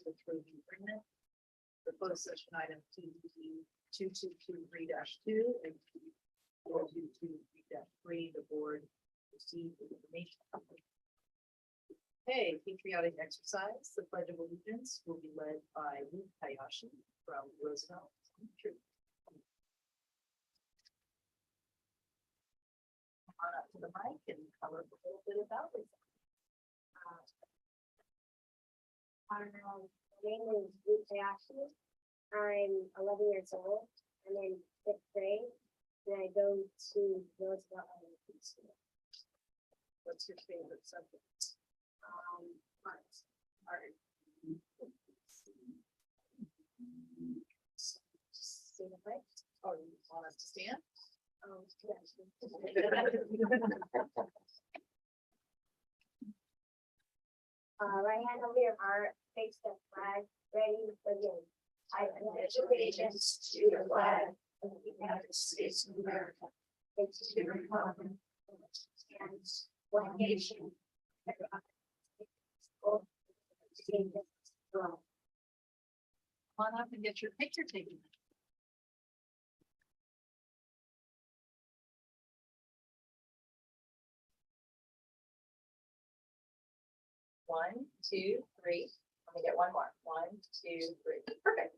to approve the agreement. The closed session item TBD 2223-2 and 4223-3, the board received information. Okay, patriotic exercise. The Pledge of Allegiance will be led by Ruth Hayashi from Roosevelt. Come on up to the mic and tell us a little bit about it. My name is Ruth Hayashi. I'm 11 years old. I'm in 5th grade, and I go to Roosevelt Elementary School. What's your favorite subject? Art. Art. Say the mic. Oh, you want us to stand? Right hand over your heart, face the flag, ready to begin. I pledge allegiance to the flag of the United States of America, and to the republic for which it stands, one nation, under God, indivisible, Come on up and get your picture taken. One, two, three. Let me get one more. One, two, three. Perfect.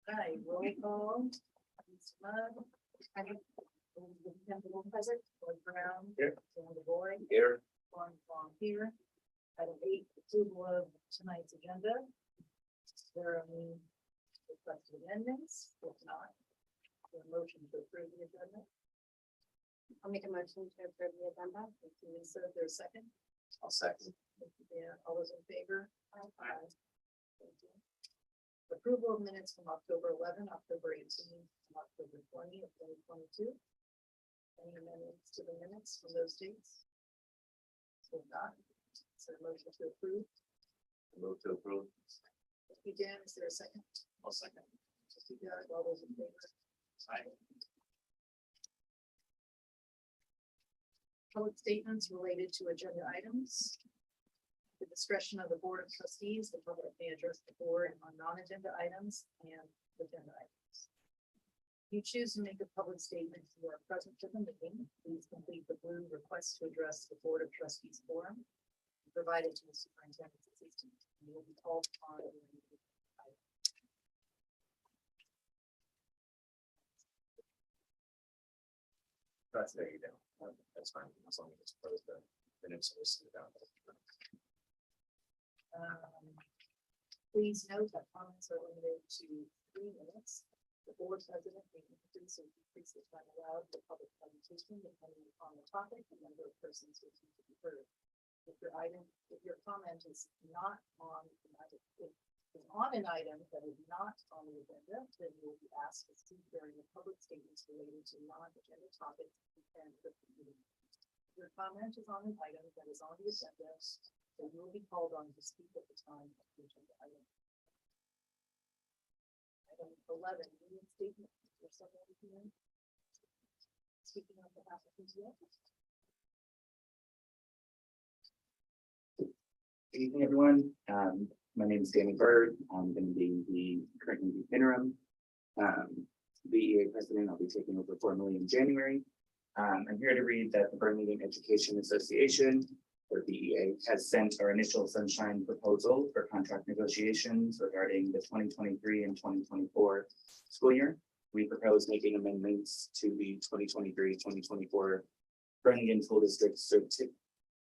All right, roll call. Present. Lloyd Brown. Here. Dan DeBoy. Here. Lauren Fong here. Item 8, approval of tonight's agenda. Is there any requested amendments? If not, a motion to approve the agenda. I'll make a motion to approve the agenda. Thank you, Lisa. Is there a second? I'll second. Thank you, Dan. All those in favor? Aye. Thank you. Approval of minutes from October 11, October 18, and October 20 of 2022. Any amendments to the minutes from those dates? If not, is there a motion to approve? Move to approve. Thank you, Dan. Is there a second? I'll second. Trustee Doug, all those in favor? Aye. Public statements related to agenda items. The discretion of the Board of Trustees, the public may address the board on non-agenda items and agenda items. If you choose to make a public statement, you are present to the meeting. Please complete the blue request to address the Board of Trustees form provided to the superintendent's assistant. You will be called upon. That's there you go. That's fine. As long as it's closed, the minutes are listed down. Please note that comments are limited to 3 minutes. The board president may increase or decrease the time allowed for public presentation depending upon the topic and number of persons wishing to be heard. If your comment is not on an item, is on an item that is not on the agenda, then you will be asked to speak during the public statements related to non-agenda topics and the meeting. If your comment is on an item that is on the agenda, then you will be called on to speak at the time of the agenda item. Item 11, meeting statement. Is there someone here speaking on behalf of PTO? Good evening, everyone. My name is Danny Bird. I'm going to be the currently the interim BEA president. I'll be taking over formally in January. I'm here to read that the Burlingame Education Association, or BEA, has sent our initial sunshine proposal for contract negotiations regarding the 2023 and 2024 school year. We propose making amendments to the 2023-2024 Burlingame School District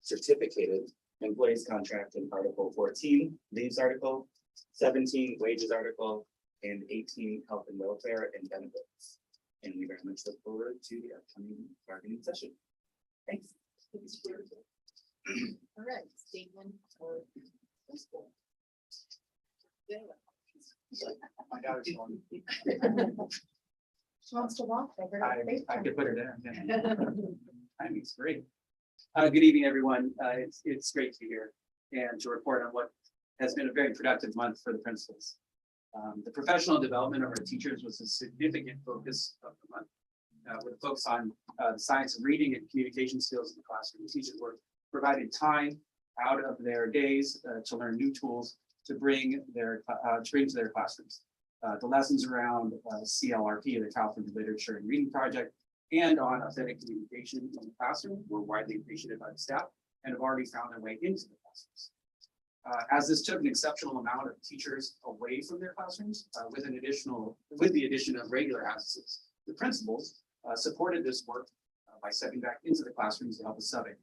certificated employees contract in Article 14, leaves article, 17, wages article, and 18, health and welfare and benefits. And we very much look forward to the upcoming bargaining session. Thanks. All right, statement for principal. My daughter's on. She wants to walk. I could put her there. Timing's great. Good evening, everyone. It's great to be here and to report on what has been a very productive month for the principals. The professional development of our teachers was a significant focus of the month. with a focus on the science of reading and communication skills in the classroom. Teachers were provided time out of their days to learn new tools to bring to their classrooms. The lessons around CLRP, the California Literature and Reading Project, and on authentic communication in the classroom were widely appreciated by the staff and have already found their way into the classrooms. As this took an exceptional amount of teachers away from their classrooms, with the addition of regular absences, the principals supported this work by stepping back into the classrooms to help with subbing.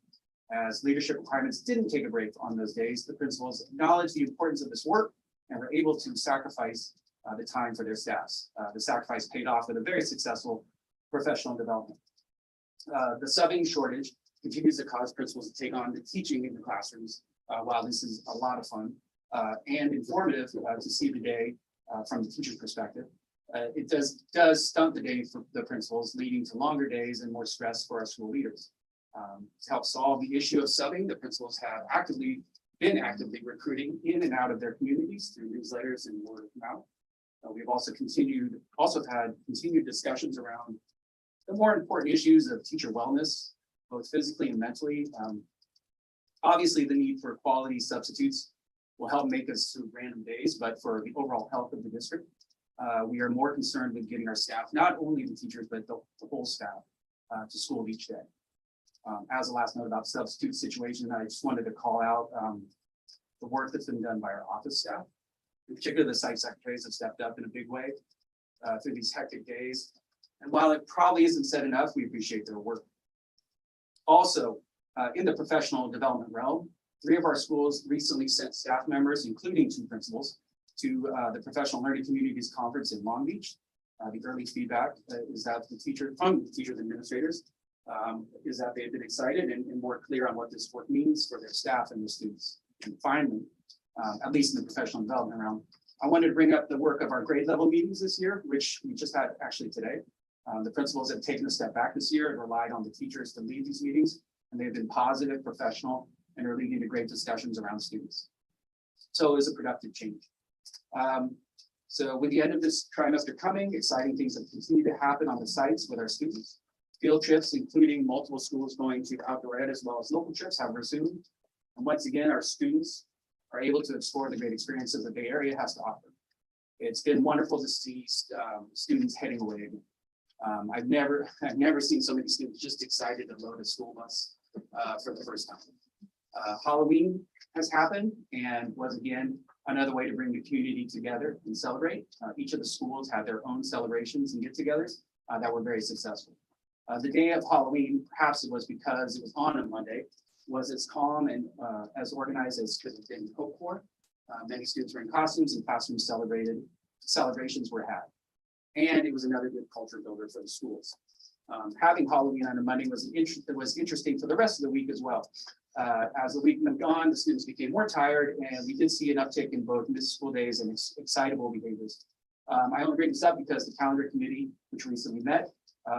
As leadership requirements didn't take a break on those days, the principals acknowledged the importance of this work and were able to sacrifice the time for their staffs. The sacrifice paid off with a very successful professional development. The subbing shortage continues to cause principals to take on the teaching in the classrooms. While this is a lot of fun and informative to see the day from the teacher's perspective, it does stunt the day for the principals, leading to longer days and more stress for our school leaders. To help solve the issue of subbing, the principals have been actively recruiting in and out of their communities through newsletters and word of mouth. We've also had continued discussions around the more important issues of teacher wellness, both physically and mentally. Obviously, the need for quality substitutes will help make us through random days, but for the overall health of the district, we are more concerned with getting our staff, not only the teachers, but the whole staff to school each day. As a last note about substitute situation, I just wanted to call out the work that's been done by our office staff. In particular, the site secretaries have stepped up in a big way through these hectic days. And while it probably isn't said enough, we appreciate their work. Also, in the professional development realm, 3 of our schools recently sent staff members, including 2 principals, to the Professional Learning Communities Conference in Long Beach. The early feedback is that from the teachers and administrators is that they've been excited and more clear on what this work means for their staff and the students. And finally, at least in the professional development realm, I wanted to bring up the work of our grade level meetings this year, which we just had actually today. The principals have taken a step back this year and relied on the teachers to lead these meetings, and they've been positive, professional, and are leading to great discussions around students. So it was a productive change. So with the end of this trimester coming, exciting things have continued to happen on the sites with our students. Field trips, including multiple schools going to outdoor ed as well as local trips, have resumed. And once again, our students are able to explore the great experiences the Bay Area has to offer. It's been wonderful to see students heading away. I've never seen so many students just excited to load a school bus for the first time. Halloween has happened and was again another way to bring the community together and celebrate. Each of the schools had their own celebrations and get-togethers that were very successful. The day of Halloween, perhaps it was because it was on a Monday, was as calm and as organized as could have been hoped for. Many students were in costumes and classroom celebrations were had. And it was another good culture builder for the schools. Having Halloween on a Monday was interesting for the rest of the week as well. As the week moved on, the students became more tired, and we did see an uptick in both missed school days and excitable behaviors. I only bring this up because the calendar committee, which recently met,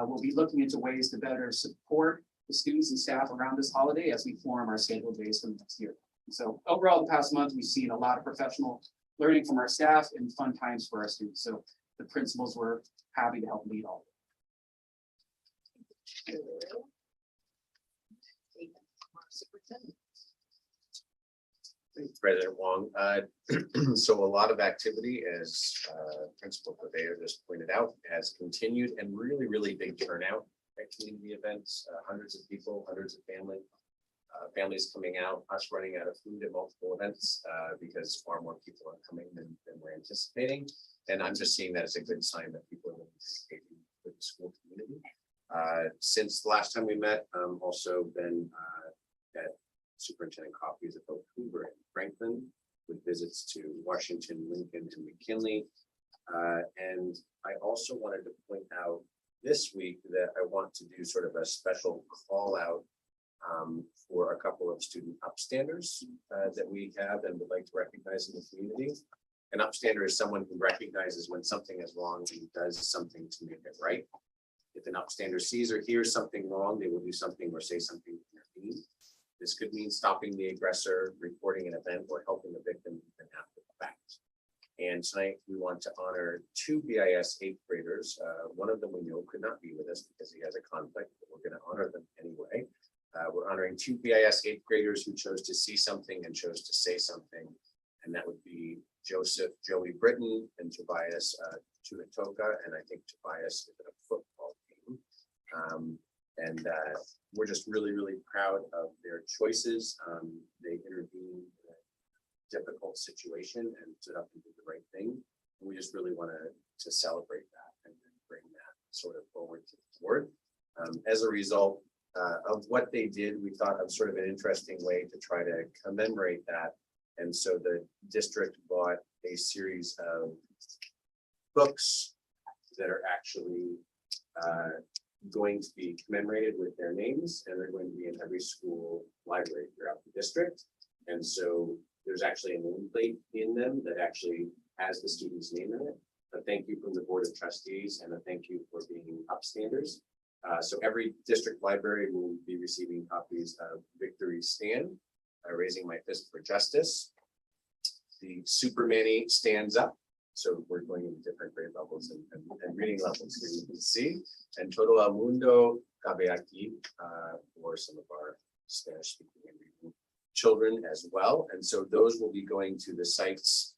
will be looking into ways to better support the students and staff around this holiday as we form our scheduled days for the next year. So overall, the past month, we've seen a lot of professional learning from our staff and fun times for our students. So the principals were happy to help lead all of it. Thanks, President Wong. So a lot of activity, as Principal Purveyor just pointed out, has continued, and really big turnout at community events. Hundreds of people, hundreds of families coming out, us running out of food at multiple events because far more people are coming than we're anticipating. And I'm just seeing that as a good sign that people are participating with the school community. Since the last time we met, also been at superintendent coffees at both Hoover and Franklin, with visits to Washington, Lincoln, and McKinley. And I also wanted to point out this week that I want to do sort of a special call out for a couple of student upstanders that we have and would like to recognize in the community. An upstander is someone who recognizes when something is wrong and does something to make it right. If an upstander sees or hears something wrong, they will do something or say something to intervene. This could mean stopping the aggressor, reporting an event, or helping the victim even after the fact. And tonight we want to honor 2 BIS 8th graders others. One of them we know could not be with us because he has a conflict, but we're going to honor them anyway. We're honoring two BIS 8th graders who chose to see something and chose to say something. And that would be Joseph Joey Britton and Tobias Tuatoka, and I think Tobias is at a football team. We're just really, really proud of their choices. They intervened in a difficult situation and stood up and did the right thing. And we just really want to celebrate that and bring that sort of forward to the board. As a result of what they did, we thought of sort of an interesting way to try to commemorate that. And so the district bought a series of books that are actually going to be commemorated with their names, and they're going to be in every school library throughout the district. And so there's actually a nameplate in them that actually has the student's name in it. A thank you from the Board of Trustees and a thank you for being upstanders. So every district library will be receiving copies of Victory Stand, Raising My Fist for Justice. The Super Manny Stands Up. So we're going into different grade levels and reading levels here you can see. And Todo el Mundo Cabe Aquí for some of our Spanish speaking and reading children as well. And so those will be going to the sites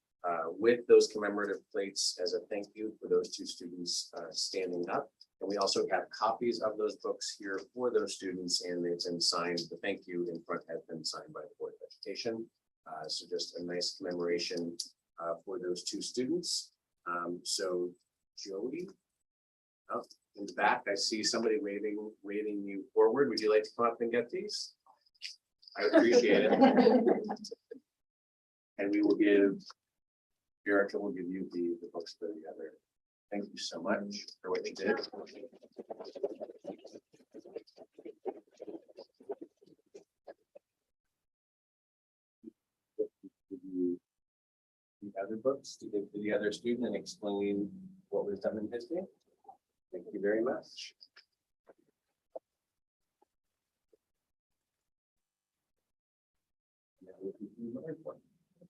with those commemorative plates as a thank you for those two students standing up. And we also have copies of those books here for those students, and it's been signed. The thank you in front has been signed by the Board of Education. So just a nice commemoration for those two students. So Joey, up in the back, I see somebody waving you forward. Would you like to come up and get these? I appreciate it. And we will give, Erica will give you the books for the other. Thank you so much for what you did. The other books to give to the other student and explain what was done in history. Thank you very much.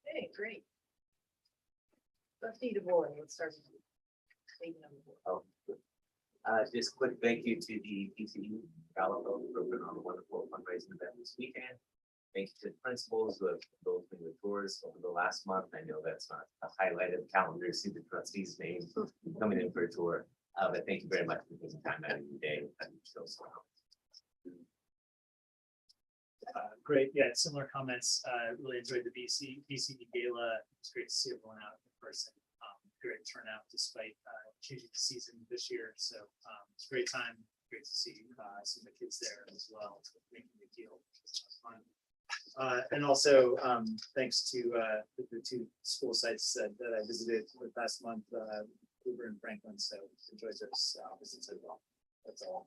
Okay, great. Trustee DeVore, let's start with you. Statement number 4. Just quick thank you to the PCU Gala for putting on a wonderful fundraising event this weekend. Thank you to the principals who have both been with tours over the last month. I know that's not a highlight of the calendar, see the trustees' names coming in for a tour. But thank you very much for taking time out of your day. Great, yeah, similar comments. Really enjoyed the BCD Gala. It's great to see everyone out in person. Great turnout despite changing the season this year. So it's a great time. Great to see some of the kids there as well. Making a deal. It's fun. And also thanks to the two school sites that I visited for the past month, Uber and Franklin. So enjoyed those visits as well. That's all.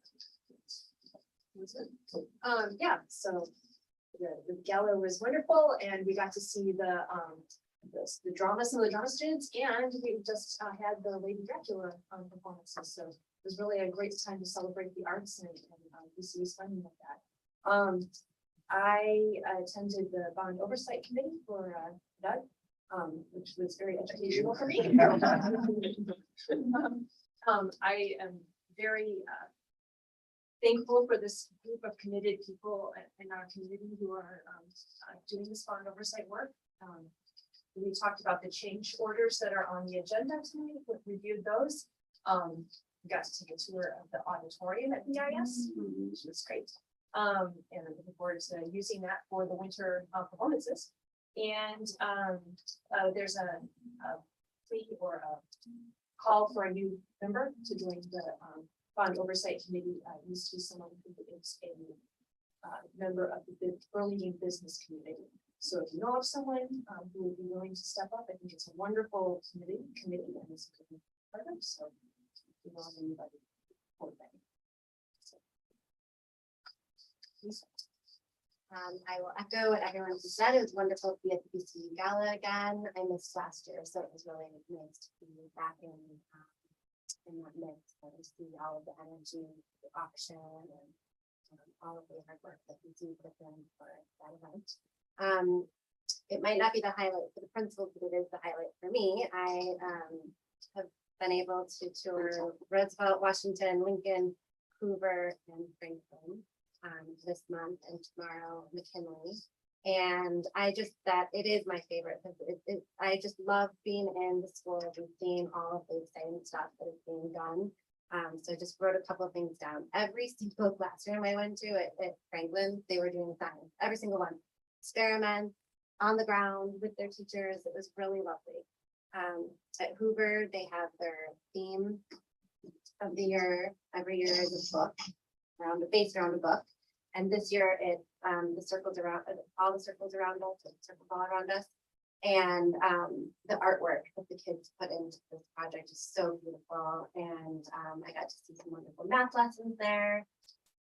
Yeah, so the gala was wonderful, and we got to see the drama, some of the drama students, and we just had the Lady Dracula performances. So it was really a great time to celebrate the arts, and BCU's funding of that. I attended the bond oversight committee for Doug, which was very educational for me. I am very thankful for this group of committed people in our community who are doing this bond oversight work. We talked about the change orders that are on the agenda tonight. We reviewed those. We got to take a tour of the auditorium at BIS, which was great. And I'm looking forward to using that for the winter performances. And there's a plea or a call for a new member to join the bond oversight committee. Used to be someone who is a member of the Burlingame business community. So if you know of someone who would be willing to step up, I think it's a wonderful committee and it's a good program. So if you know anybody, for that. I will echo what everyone has said. It was wonderful to be at the BCU Gala again. I missed last year, so it was really nice to be back in that mix and to see all of the energy, the auction, and all of the hard work that BCU put in for that event. It might not be the highlight for the principals, but it is the highlight for me. I have been able to tour Roosevelt, Washington, Lincoln, Hoover, and Franklin this month, and tomorrow McKinley. And it is my favorite, because I just love being in the schools and seeing all of the exciting stuff that is being done. So I just wrote a couple of things down. Every single classroom I went to at Franklin, they were doing science, every single one. Experiments on the ground with their teachers. It was really lovely. At Hoover, they have their theme of the year. Every year is a book, based around a book. And this year the circles around, all the circles around us, the circles all around us. And the artwork that the kids put into this project is so beautiful. And I got to see some wonderful math lessons there.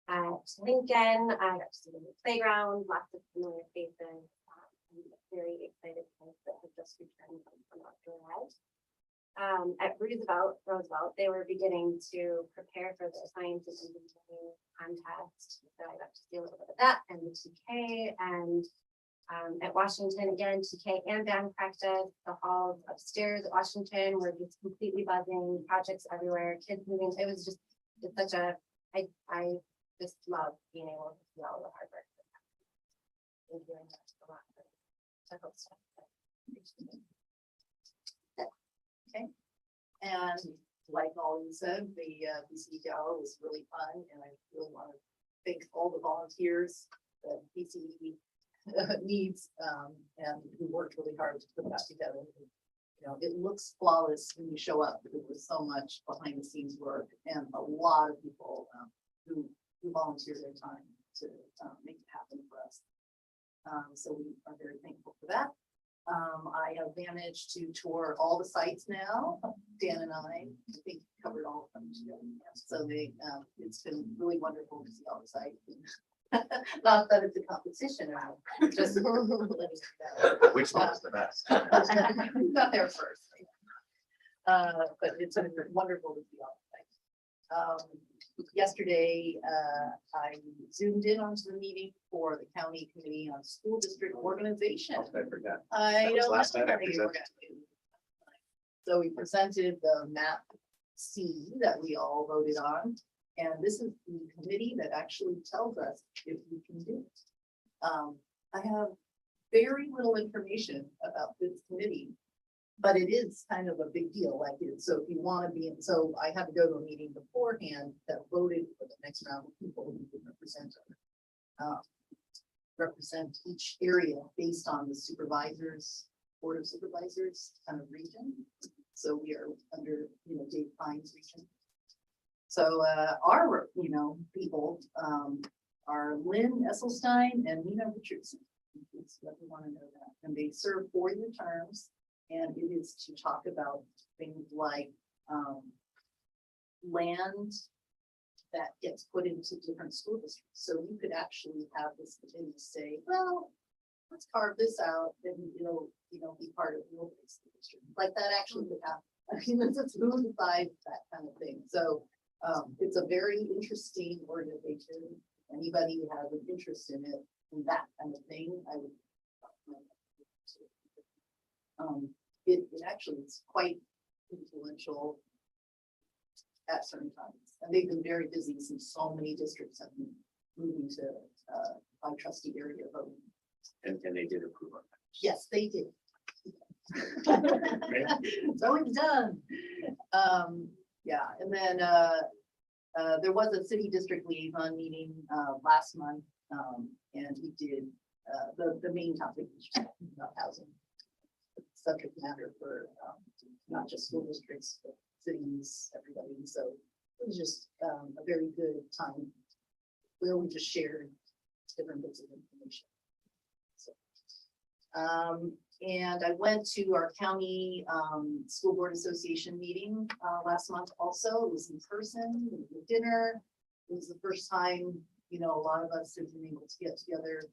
At Lincoln, I got to see the new playground, lots of familiar faces. I'm very excited kids that have just returned from outdoor ed. At Roosevelt, they were beginning to prepare for the science and engineering contest. So I got to see a little bit of that and the TK. And at Washington, again, TK and band practice. The halls upstairs at Washington were just completely buzzing, projects everywhere, kids moving. It was just, it's such a, I just love being able to see all the hard work. Thank you very much for a lot of technical stuff. Okay. And like Molly said, the BCE Gala was really fun, and I really want to thank all the volunteers that BCE needs, and who worked really hard to put that together. You know, it looks flawless when you show up, because there's so much behind the scenes work and a lot of people who volunteer their time to make it happen for us. So we are very thankful for that. I have managed to tour all the sites now. Dan and I think covered all of them together. So it's been really wonderful to see all the sites. Not that it's a competition, just letting you know. Which one's the best? Got there first. But it's been wonderful to see all the sites. Yesterday, I zoomed in onto the meeting for the county committee on school district organization. I forgot. I That was know. last night I how you were presented. gonna do. So we presented the map C that we all voted on, and this is the committee that actually tells us if we can do it. I have very little information about this committee, but it is kind of a big deal, like it. So if you want to be in, so I had to go to a meeting beforehand that voted for the next round of people who can represent each area based on the supervisors, board of supervisors kind of region. So we are under, Dave Pine's region. So our, people are Lynn Esselstein and Nina Richardson. It's what we want to know that. And they serve 4-year terms. And it is to talk about things like land that gets put into different school districts. So you could actually have this committee say, well, let's carve this out, and it'll, be part of your school district. Like that actually could happen. I mean, it's who decides that kind of thing. So it's a very interesting organization. Anybody who has an interest in it, in that kind of thing, I would. It actually is quite influential at certain times, and they've been very busy since so many districts have been moving to by trustee area voting. And they did approve on that. Yes, they did. So it's done. Yeah, and then there was a city district liaison meeting last month, and we did the main topic about housing. Subject matter for not just school districts, but cities, everybody. So it was just a very good time where we just shared different bits of information. So, and I went to our county school board association meeting last month. Also, it was in person. We did dinner. It was the first time, a lot of us have been able to get together.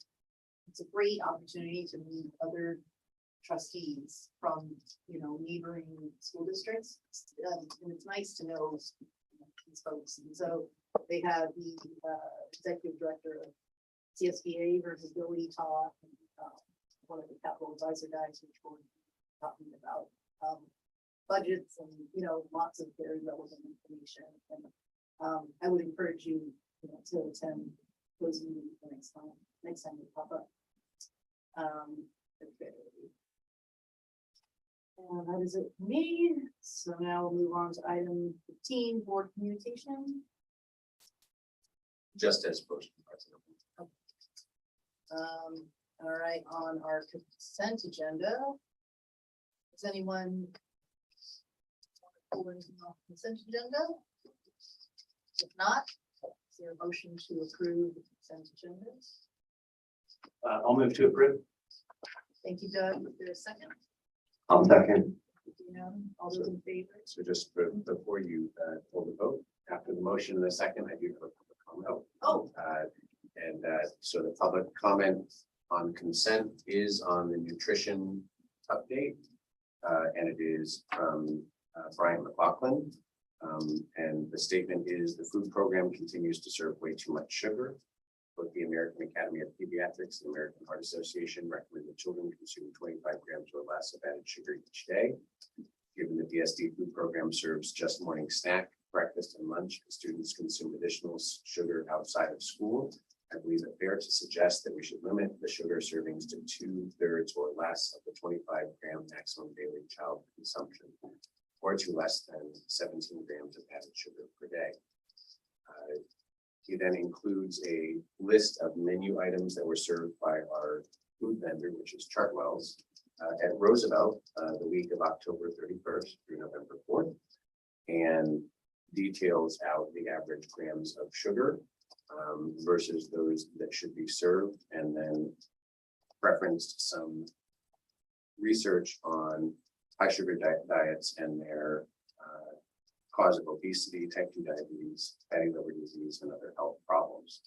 It's a great opportunity to meet other trustees from, neighboring school districts. And it's nice to know these folks. And so they have the executive director of CSBA versus Billy talk, and one of the capital advisor guys, which we're talking about budgets and, lots of very relevant information. And I would encourage you, to attend those meetings the next time they pop up. Okay. And that is it for me. So now we'll move on to item 15, board communication. Just as posted, President. All right, on our consent agenda. Does anyone pull anything off the consent agenda? If not, is there a motion to approve the consent agenda? I'll move to approve. Thank you, Doug. Is there a second? I'll second. All those in favor? So just before you hold the vote, after the motion in the second, I do have a public comment. Oh. So the public comment on consent is on the nutrition update. And it is from Brian McLaughlin. And the statement is the food program continues to serve way too much sugar. Both the American Academy of Pediatrics and American Heart Association recommend that children consume 25 grams or less of added sugar each day. Given the BSD food program serves just morning snack, breakfast, and lunch, students consume additional sugar outside of school. I believe it fair to suggest that we should limit the sugar servings to 2/3 or less of the 25-gram maximum daily child consumption, or to less than 17 grams of added sugar per day. He then includes a list of menu items that were served by our food vendor, which is Chartwell's, at Roosevelt the week of October 31st through November 4th, and details out the average grams of sugar versus those that should be served, and then referenced some research on high sugar diets and their cause of obesity, type 2 diabetes, fatty liver disease, and other health problems.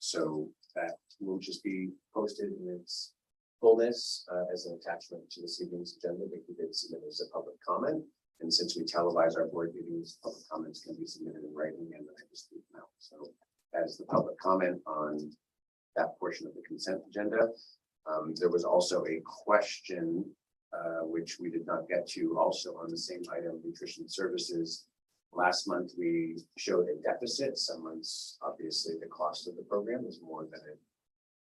So that will just be posted in its fullness as an attachment to this evening's agenda. They can be submitted as a public comment. And since we televise our board meetings, public comments can be submitted in writing, and then I just read them out. So that is the public comment on that portion of the consent agenda. There was also a question which we did not get to, also on the same item, nutrition services. Last month, we showed a deficit. Some months, obviously, the cost of the program is more than it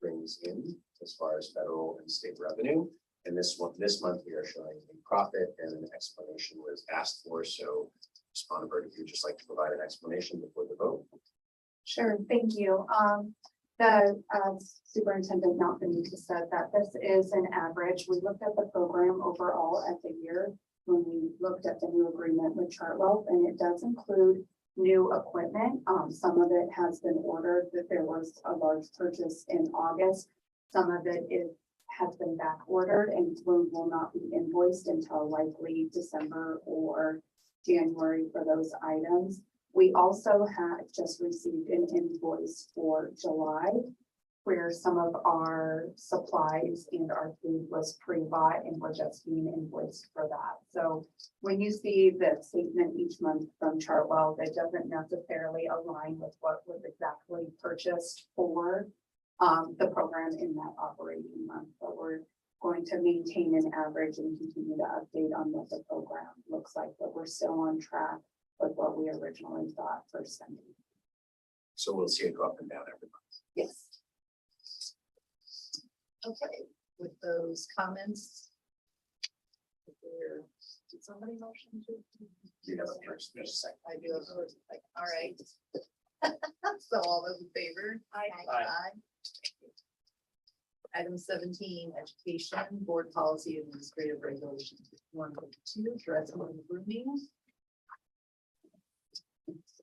brings in as far as federal and state revenue. And this month, we are showing a profit, and an explanation was asked for. So, Ms. Bonnevert, if you'd just like to provide an explanation before the vote. Sure, thank you. The superintendent Malcolm said that this is an average. We looked at the program overall at the year when we looked at the new agreement with Chartwell, and it does include new equipment. Some of it has been ordered, that there was a large purchase in August. Some of it has been back ordered and will not be invoiced until likely December or January for those items. We also had just received an invoice for July, where some of our supplies and our food was pre-bought, and we're just being invoiced for that. So when you see the statement each month from Chartwell, that doesn't necessarily align with what was exactly purchased for the program in that operating month. But we're going to maintain an average and continue to update on what the program looks like, but we're still on track with what we originally thought for spending. So we'll see it go up and down every month. Yes. Okay, with those comments. Did somebody motion to? You have a first, there's a second. I do have a first, like, all right. So all those in favor? Aye. Item 17, education, board policy, administrative regulations, 152, dressing and grooming.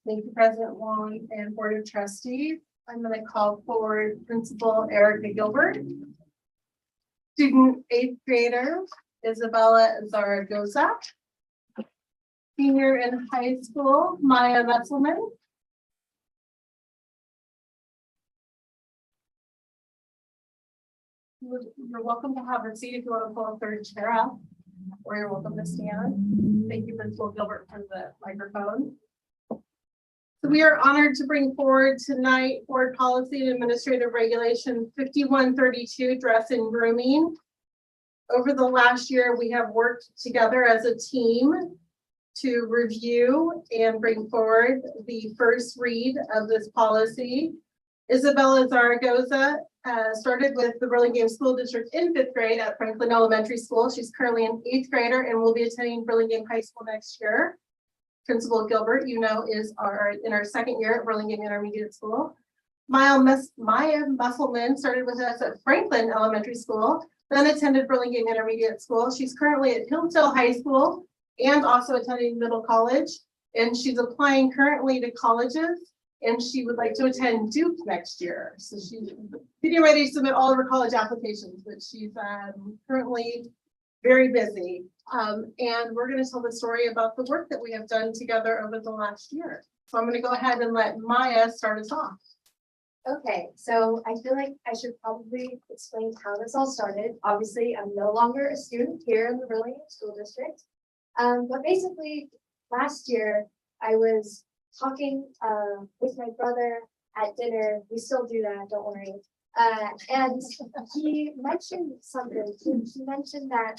Thank you, President Wong and Board of Trustees. I'm going to call forward Principal Erica Gilbert. Student 8th grader Isabella Zaragoza. Senior in high school Maya Messelman. You're welcome to have a seat if you want to pull a third chair up, or you're welcome to stand. Thank you, Principal Gilbert, for the microphone. So we are honored to bring forward tonight Board Policy and Administrative Regulation 5132, dress and grooming. over the last year, we have worked together as a team to review and bring forward the first read of this policy. Isabella Zaragoza started with the Burlingame School District in 5th grade at Franklin Elementary School. She's currently an 8th grader and will be attending Burlingame High School next year. Principal Gilbert, you know, is in our 2nd year at Burlingame Intermediate School. Maya Musselman started with us at Franklin Elementary School, then attended Burlingame Intermediate School. She's currently at Hillsdale High School and also attending middle college. And she's applying currently to colleges, and she would like to attend Duke next year. So she's getting ready to submit all of her college applications, but she's currently very busy. And we're going to tell the story about the work that we have done together over the last year. So I'm going to go ahead and let Maya start us off. Okay, so I feel like I should probably explain how this all started. Obviously, I'm no longer a student here in the Burlingame School District. But basically, last year, I was talking with my brother at dinner. We still do that, don't worry. And he mentioned something. He mentioned that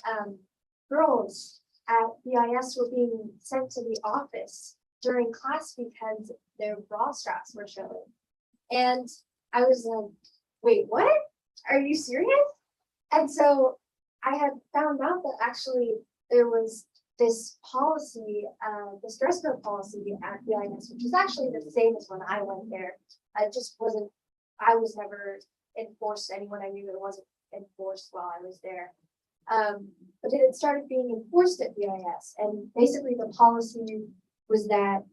girls at BIS were being sent to the office during class because their bra straps were showing. And I was like, wait, what? Are you serious? And so I had found out that actually there was this policy, this dress code policy at BIS, which is actually the same as when I went there. I was never enforced. Anyone I knew that wasn't enforced while I was there. But it had started being enforced at BIS. And basically the policy was that,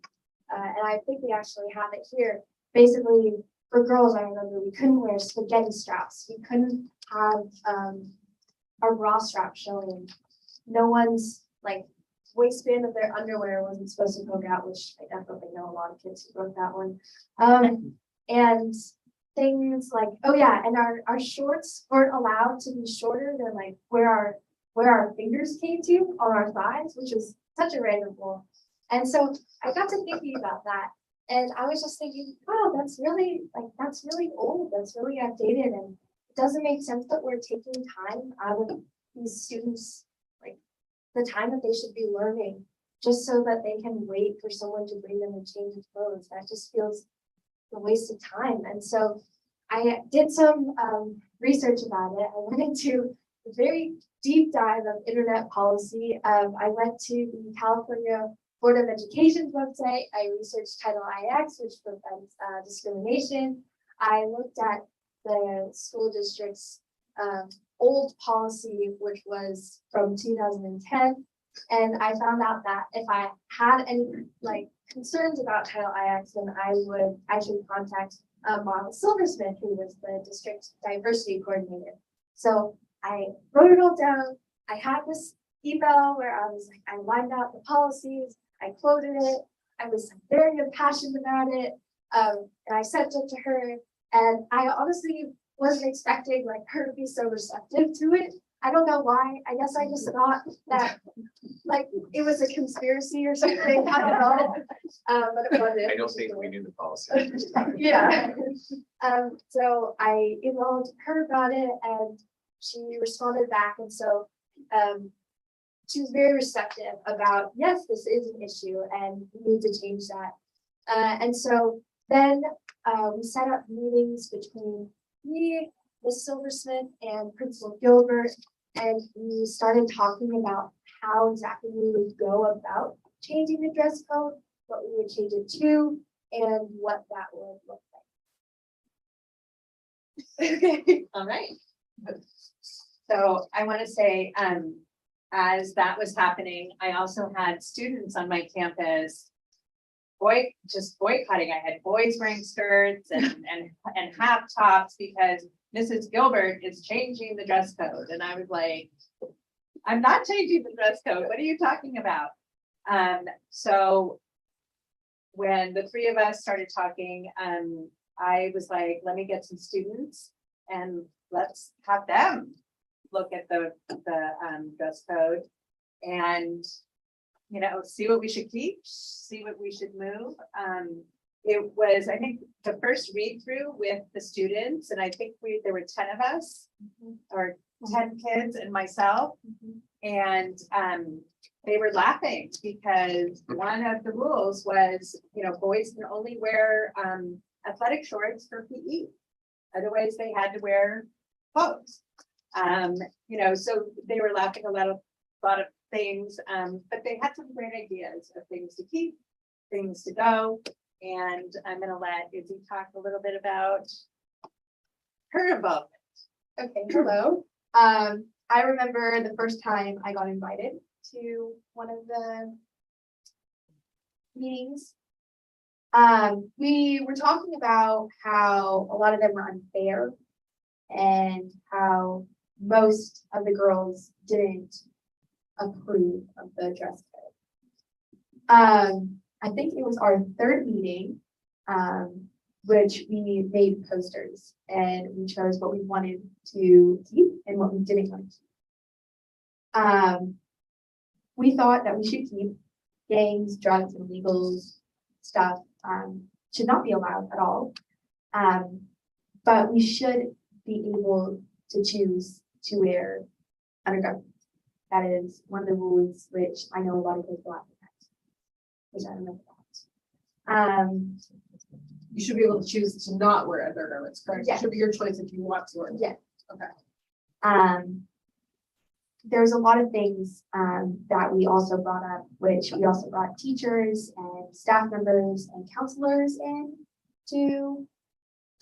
and I think we actually have it here, basically for girls, I remember we couldn't wear spaghetti straps. We couldn't have our bra strap showing. No one's like waistband of their underwear wasn't supposed to poke out, which I definitely know a lot of kids who wrote that one. And things like, oh yeah, and our shorts weren't allowed to be shorter than like where our fingers came to on our thighs, which is such a random rule. And so I got to thinking about that. And I was just thinking, wow, that's really old. That's really outdated. And it doesn't make sense that we're taking time out of these students, like the time that they should be learning, just so that they can wait for someone to bring them a change of clothes. That just feels a waste of time. And so I did some research about it. I went into a very deep dive of internet policy. I went to the California Board of Education's website. I researched Title IX, which prevents discrimination. I looked at the school district's old policy, which was from 2010. And I found out that if I had any like concerns about Title IX, then I should contact Marla Silversmith, who was the district diversity coordinator. So I wrote it all down. I had this email where I was like, I lined out the policies, I quoted it, I was very impassioned about it, and I sent it to her. And I honestly wasn't expecting like her to be so receptive to it. I don't know why. I guess I just thought that like it was a conspiracy or something. I don't know. But it wasn't. I don't think we knew the policy. Yeah. So I emailed her about it and she responded back. And so she was very receptive about, yes, this is an issue and we need to change that. And so then we set up meetings between me, Ms. Silversmith, and Principal Gilbert, and we started talking about how exactly we would go about changing the dress code, what we would change it to, and what that would look like. Okay, all right. So I want to say, as that was happening, I also had students on my campus just boycotting. I had boys wearing skirts and half tops because Mrs. Gilbert is changing the dress code. And I was like, I'm not changing the dress code. What are you talking about? So when the three of us started talking, I was like, let me get some students and let's have them look at the dress code and, you know, see what we should keep, see what we should move. It was, I think, the first read through with the students, and I think there were 10 of us, or 10 kids and myself. And they were laughing because one of the rules was, boys can only wear athletic shorts for PE. Otherwise, they had to wear clothes. So they were laughing a lot of things, but they had some great ideas of things to keep, things to go. And I'm gonna let Izzy talk a little bit about her involvement. Okay, hello. I remember the first time I got invited to one of the meetings. We were talking about how a lot of them were unfair and how most of the girls didn't approve of the dress code. I think it was our third meeting, which we made posters and we chose what we wanted to keep and what we didn't want to keep. We thought that we should keep gangs, drugs, and illegal stuff should not be allowed at all. But we should be able to choose to wear undergarments. That is one of the rules which I know a lot of people laugh at, which I don't know about. You should be able to choose to not wear undergarments, correct? Yeah. It should be your choice if you want to or not. Yeah. Okay. There's a lot of things that we also brought up, which we also brought teachers and staff members and counselors in to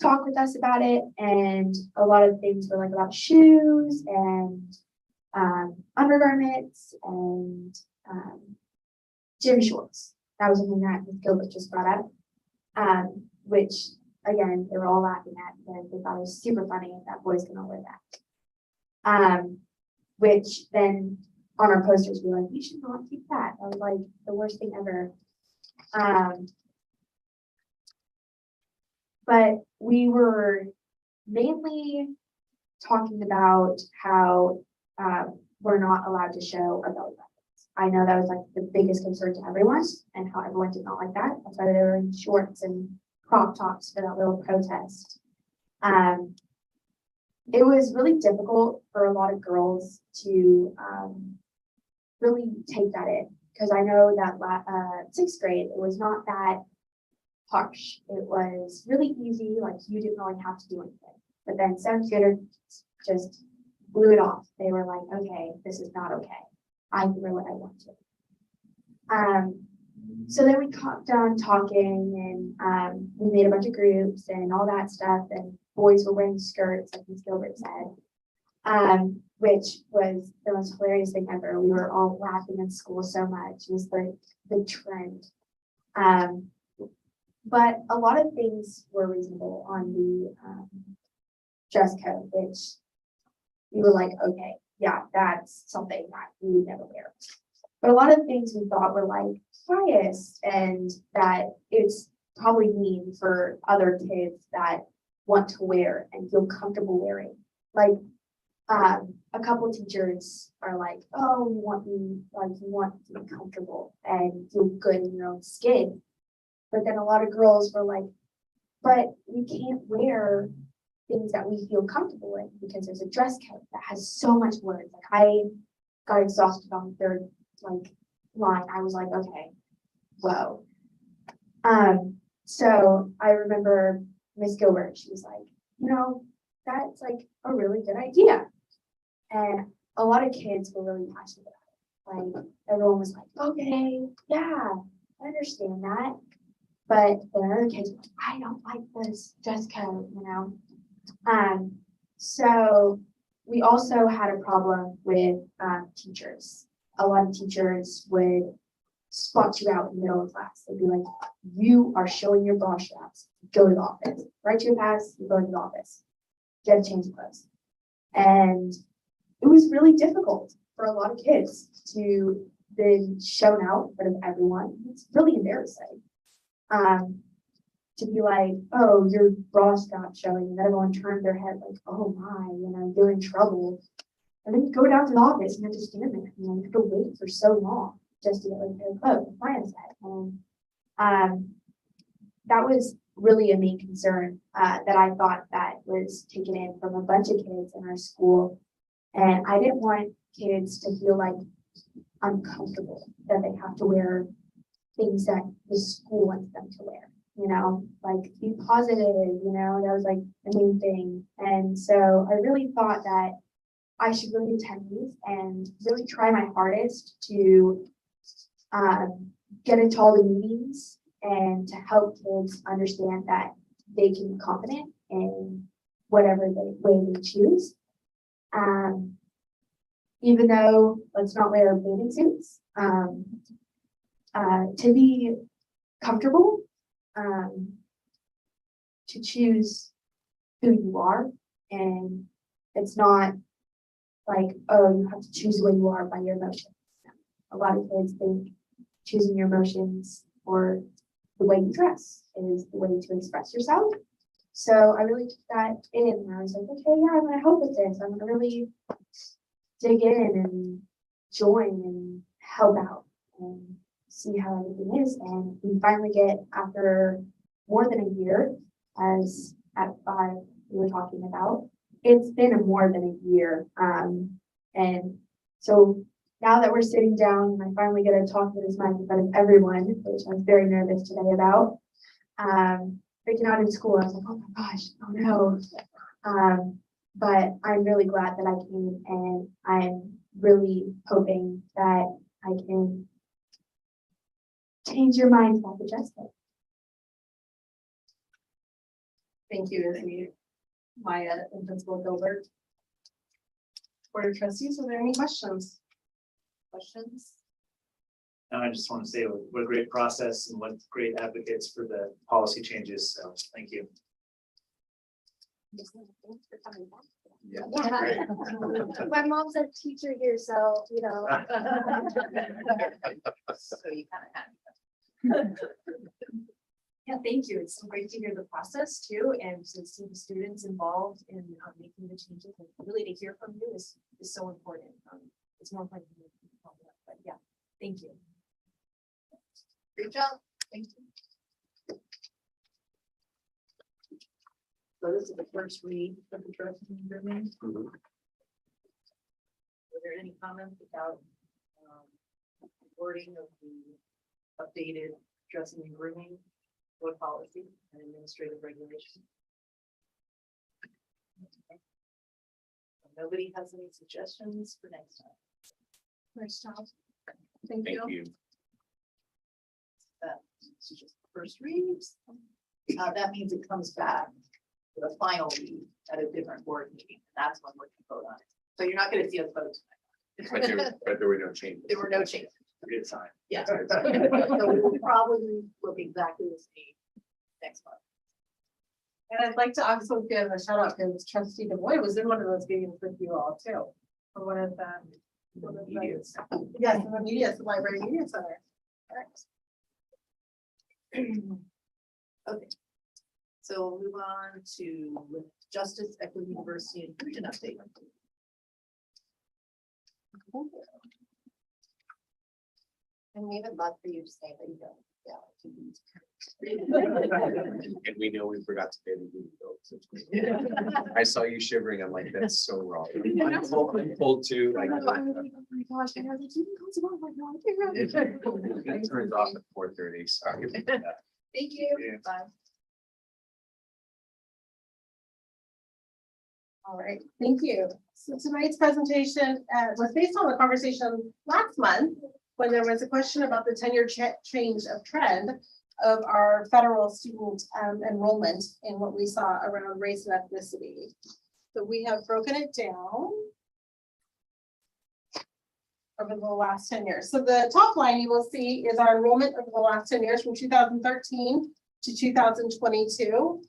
talk with us about it. And a lot of things were like about shoes and undergarments and gym shorts. That was something that Ms. Gilbert just brought up, which again, they were all laughing at and they thought it was super funny that boys can all wear that. Which then on our posters, we were like, we should not keep that. That was like the worst thing ever. But we were mainly talking about how we're not allowed to show our belly buttons. I know that was like the biggest concern to everyone and how everyone did not like that. That's why they were in shorts and crop tops for that little protest. It was really difficult for a lot of girls to really take that in because I know that sixth grade, it was not that harsh. It was really easy, like you didn't really have to do anything. But then seventh graders just blew it off. They were like, okay, this is not okay. I can wear what I want to. So then we got done talking and we made a bunch of groups and all that stuff. And boys were wearing skirts, like Ms. Gilbert said, which was the most hilarious thing ever. We were all laughing in school so much. It was the trend. But a lot of things were reasonable on the dress code, which we were like, okay, yeah, that's something that we would never wear. But a lot of things we thought were like biased and that it's probably mean for other kids that want to wear and feel comfortable wearing. Like a couple teachers are like, oh, you want to be comfortable and feel good in your own skin. But then a lot of girls were like, but we can't wear things that we feel comfortable in because there's a dress code that has so much words. Like I got exhausted on the third line. I was like, okay, whoa. So I remember Miss Gilbert, she was like, that's like a really good idea. And a lot of kids were really passionate about it. Like everyone was like, okay, yeah, I understand that. But then other kids were like, I don't like this dress code, So we also had a problem with teachers. A lot of teachers would spot you out in the middle of class. They'd be like, you are showing your bra straps. Go to the office. Write your pass, you go to the office. Get a change of clothes. And it was really difficult for a lot of kids to be shown out in front of everyone. It's really embarrassing. To be like, oh, your bra strap showing, and everyone turned their head like, oh my, you're in trouble. And then you go down to the office and you have to stand there, you have to wait for so long just to get like a pair of clothes, the plan said. And that was really a main concern that I thought that was taken in from a bunch of kids in our school. And I didn't want kids to feel like uncomfortable, that they have to wear things that the school wants them to wear, you know, like be positive, you know, that was like the main thing. And so I really thought that I should really attend these and really try my hardest to get into all the meetings and to help kids understand that they can be confident in whatever way they choose. Even though, let's not wear bathing suits, to be comfortable, to choose who you are. And it's not like, oh, you have to choose who you are by your emotions. A lot of kids think choosing your emotions or the way you dress is the way to express yourself. So I really took that in and I was like, okay, yeah, I'm gonna help with this. I'm gonna really dig in and join and help out and see how everything is. And we finally get, after more than a year, as at 5 we were talking about, it's been more than a year. And so now that we're sitting down, I finally get to talk to this mic in front of everyone, which I was very nervous today about. Freaking out in school, I was like, oh my gosh, oh no. But I'm really glad that I came, and I'm really hoping that I can change your minds about the justice. Thank you, Izzy, Maya, and Principal Gilbert. Board of Trustees, are there any questions? Questions? I just want to say what a great process and what great advocates for the policy changes. So thank you. Yeah. My mom's a teacher here, so, you know. So you kind of have. Yeah, thank you. It's so great to hear the process too, and to see the students involved in making the changes, and really to hear from you is so important. It's more important than you can tell me, but yeah, thank you. Great job. Thank you. So this is the first read of the dressing and grooming. Mhm. Were there any comments about wording of the updated dressing and grooming board policy and administrative regulation? Okay. Nobody has any suggestions for next time? Nice job. Thank Thank you. you. This is just the first reads. That means it comes back to the final read at a different board meeting. That's when we're gonna vote on it. So you're not gonna see us vote tonight. But there were no changes. There were no changes. Good sign. Yeah. So we will probably look exactly the same next month. And I'd like to also give a shout out because Trustee DeBoy was in one of those meetings with you all too. For one of the. Media. Yes, in the media, the library media center. Correct. Okay. So we'll move on to justice, equity, diversity, and inclusion update. And we would love for you to say that you don't. Yeah. And we know we forgot to pay the duty bill. I saw you shivering. I'm like, that's so wrong. I'm cold too. Like, Oh my gosh, I know that you can go to my God. it turns off at 4:30. Sorry. about that. Thank you. Yeah. Bye. All right, thank you. So tonight's presentation was based on the conversation last month when there was a question about the 10-year change of trend of our federal student enrollment in what we saw around race and ethnicity. So we have broken it down over the last 10 years. So the top line you will see is our enrollment over the last 10 years from 2013 to 2022.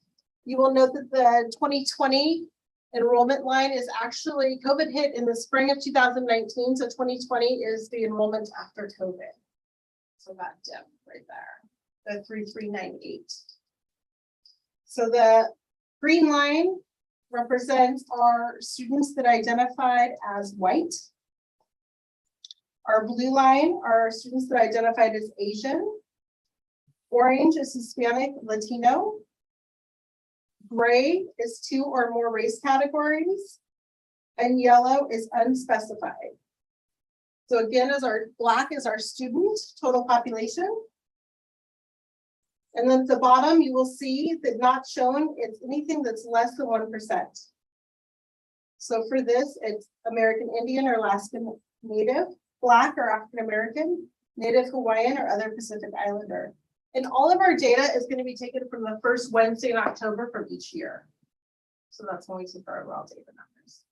You will note that the 2020 enrollment line is actually COVID hit in the spring of 2019. So 2020 is the enrollment after COVID. So that dip right there, the 3398. So the green line represents our students that identified as white. Our blue line are students that identified as Asian. Orange is Hispanic, Latino. Gray is 2 or more race categories. and yellow is unspecified. So again, black is our student total population. And then at the bottom, you will see that not shown is anything that's less than 1%. So for this, it's American Indian or Alaskan Native, Black or African American, Native Hawaiian or other Pacific Islander. And all of our data is going to be taken from the first Wednesday in October from each year. So that's when we take our raw data numbers.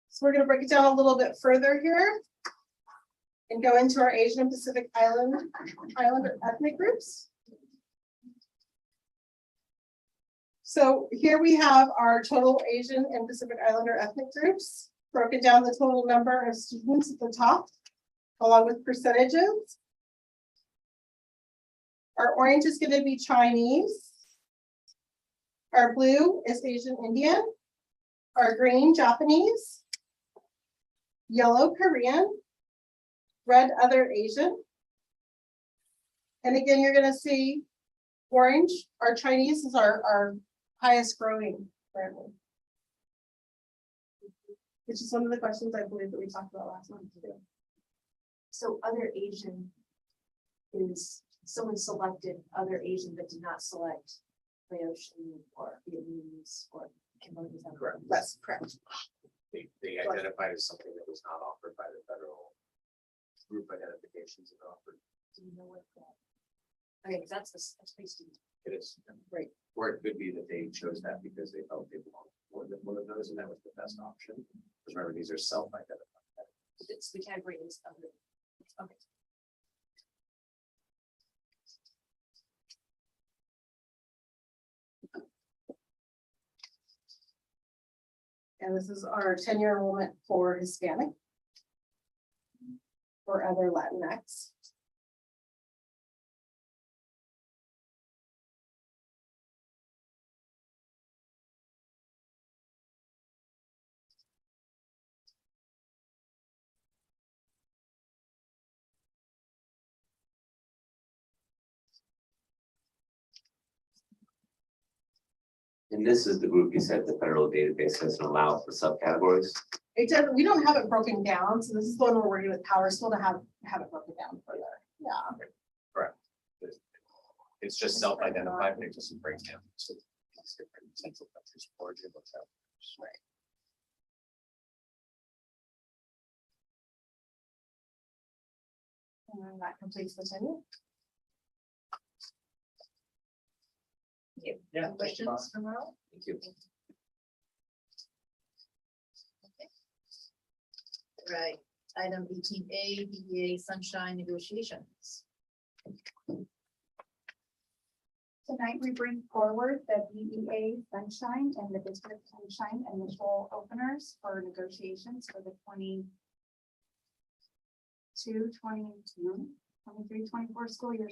So we're going to break it down a little bit further here and go into our Asian and Pacific Islander ethnic groups. So here we have our total Asian and Pacific Islander ethnic groups, broken down the total number of students at the top, along with percentages. Our orange is going to be Chinese. Our blue is Asian Indian. Our green, Japanese. Yellow, Korean. Red, other Asian. And again, you're going to see orange, our Chinese is our highest growing currently. Which is one of the questions I believe that we talked about last month too. So other Asian is someone selected other Asian but did not select Laotian or Vietnamese or Cambodian. Correct. That's correct. They identified as something that was not offered by the federal group identifications that are offered. Do you know what that? Okay, that's basically It is. Right. Or it could be that they chose that because they felt they belonged to more than one of those and that was the best option. Because remember, these are self-identified. it's the category is other. Okay. And this is our 10-year enrollment for Hispanic. For other Latinx. And this is the group you said the federal database doesn't allow for subcategories. It does, we don't have it broken down, so this is the one we're working with PowerSchool to have it broken down further. Yeah. Correct. It's just self-identified, but it doesn't break down. So it's different central countries of origin, what's out. Right. And then that completes the 10-year. Yeah. Questions from Merle? Thank you. Right, item 18A, BEA Sunshine Negotiations. Tonight, we bring forward the BEA Sunshine and the District Sunshine initial openers for negotiations for the 23-24 school year.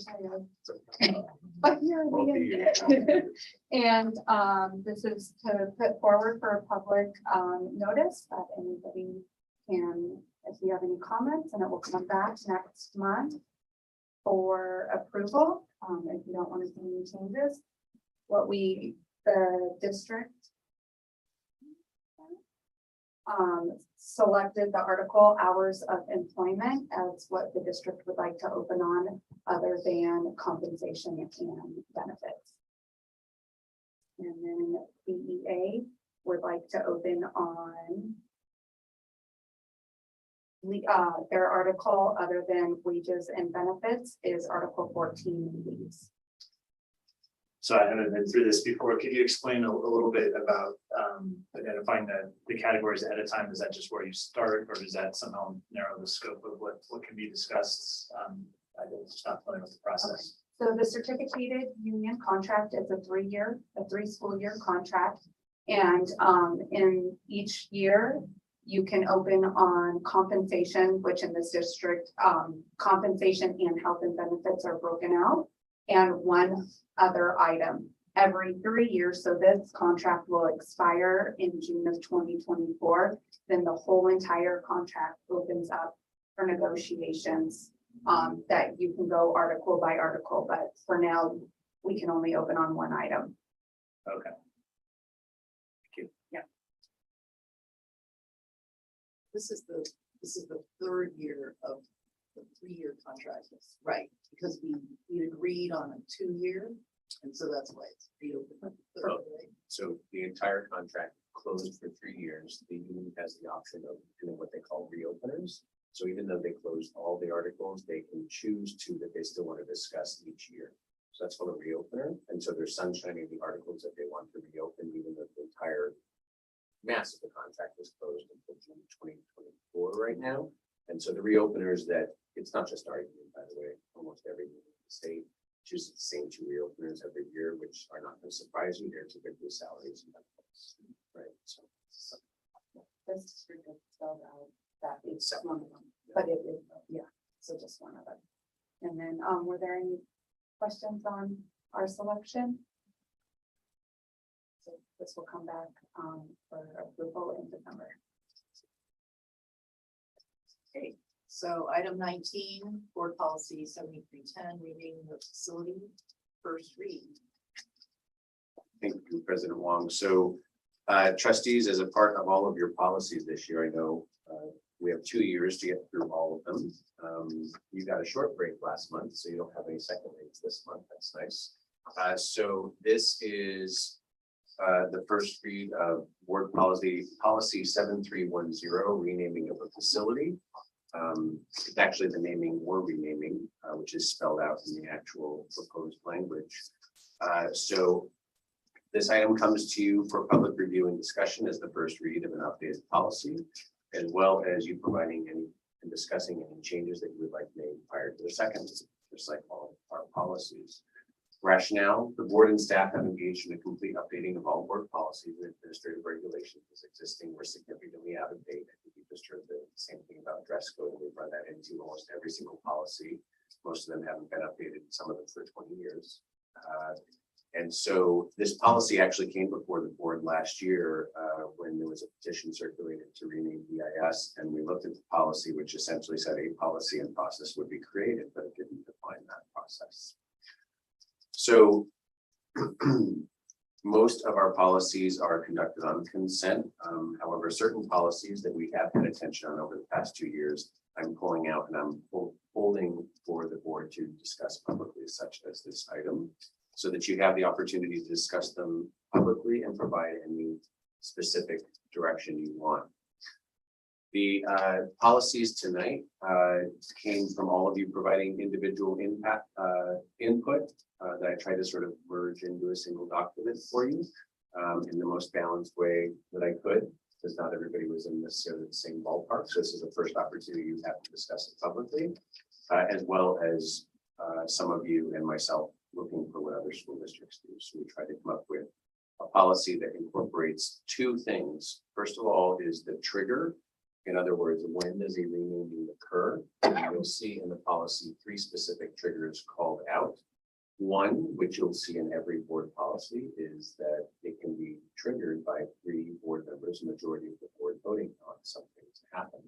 But here we go. And this is to put forward for a public notice that anybody can, if you have any comments, and it will come back next month for approval. If you don't want to see any changes, the district selected the article hours of employment as what the district would like to open on, other than compensation and benefits. And then BEA would like to open on their article other than wages and benefits is Article 14 leaves. So I haven't been through this before. Could you explain a little bit about identifying the categories ahead of time? Is that just where you start, or does that somehow narrow the scope of what can be discussed? I'm just not familiar with the process. So the certificated union contract is a 3 school year contract. And in each year, you can open on compensation, which in this district, compensation and health and benefits are broken out, and one other item every 3 years. So this contract will expire in June of 2024. Then the whole entire contract opens up for negotiations, that you can go article by article, but for now, we can only open on one item. Okay. This is the third year of the 3-year contract, right? Because we agreed on a 2-year, and so that's why it's reopened. Right? So the entire contract closed for 3 years. The union has the option of doing what they call reopeners. So even though they closed all the articles, they can choose to that they still want to discuss each year. So that's called a reopener. And so they're sunshining the articles that they want to reopen, even though the entire mass of the contract is closed until June 2024 right now. And so the reopeners that, it's not just our union, by the way, almost every union in the state chooses the same 2 reopeners every year, which are not going to surprise you. They're typically salaries and benefits, right? So This is spelled out, that is one of them, but it is, yeah, so just one of them. And then, were there any questions on our selection? So this will come back, for approval in December. Okay, so item 19, board policy 7310, renaming the facility, first read. thank you, President Wong. So trustees, as a part of all of your policies this year, I know we have 2 years to get through all of them. You got a short break last month, so you don't have any second reads this month. That's nice. So this is the first read of board policy 7310, renaming of a facility. It's actually the naming or renaming, which is spelled out in the actual proposed language. So this item comes to you for public review and discussion as the first read of an updated policy, as well as you providing any and discussing any changes that you would like made prior to the second, just like all of our policies. Rationale: the board and staff have engaged in a complete updating of all board policies and administrative regulations as existing were significantly out of date. I think you just heard the same thing about dress code, and we've run that into almost every single policy. Most of them haven't been updated, some of them for 20 years. And so this policy actually came before the board last year when there was a petition circulated to rename BIS, and we looked at the policy, which essentially said a policy and process would be created, but it didn't define that process. So most of our policies are conducted on consent. However, certain policies that we have had attention on over the past 2 years, I'm pulling out and I'm holding for the board to discuss publicly, such as this item, so that you have the opportunity to discuss them publicly and provide any specific direction you want. The policies tonight came from all of you providing individual input that I tried to sort of merge into a single document for you in the most balanced way that I could, because not everybody was in necessarily the same ballpark. So this is the first opportunity you have to discuss it publicly, as well as some of you and myself looking for what other school districts do. So we tried to come up with a policy that incorporates 2 things. First of all is the trigger. In other words, when does a renaming occur? And you'll see in the policy 3 specific triggers called out. One, which you'll see in every board policy, is that it can be triggered by 3 board members, majority of the board voting on something to happen.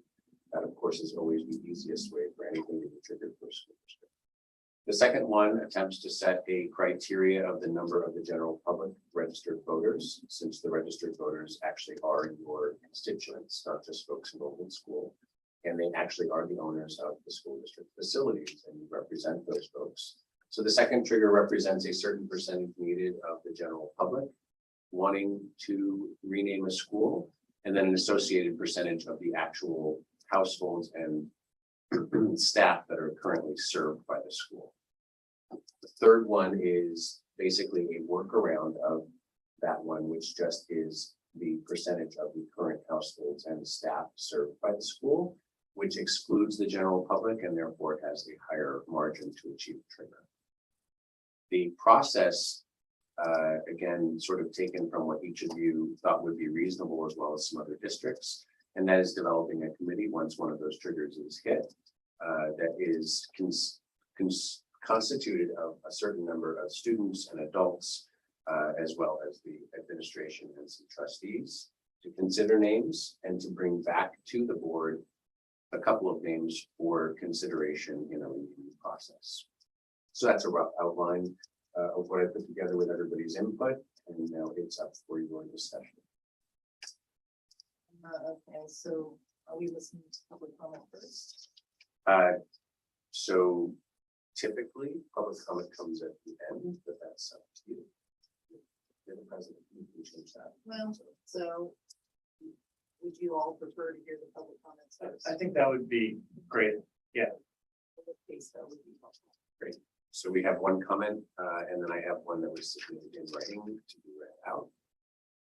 That, of course, is always the easiest way for anything to be triggered for a school district. The second one attempts to set a criteria of the number of the general public registered voters, since the registered voters actually are your constituents, not just folks enrolled in school, and they actually are the owners of the school district facilities, and you represent those folks. So the second trigger represents a certain percentage needed of the general public wanting to rename a school, and then an associated percentage of the actual households and staff that are currently served by the school. The third one is basically a workaround of that one, which just is the percentage of the current households and staff served by the school, which excludes the general public and therefore has a higher margin to achieve the trigger. The process, again, sort of taken from what each of you thought would be reasonable, as well as some other districts, and that is developing a committee once one of those triggers is hit, that is constituted of a certain number of students and adults, as well as the administration and some trustees, to consider names and to bring back to the board a couple of names for consideration in a review process. So that's a rough outline of what I put together with everybody's input, and now it's up for your discussion. Okay, so are we listening to public comment first? So typically, public comment comes at the end, but that's up to you. You're the president, you can change that. Well, so would you all prefer to hear the public comments first? I think that would be great. In this case, that would be helpful. Great. So we have one comment, and then I have one that was submitted in writing to be read out.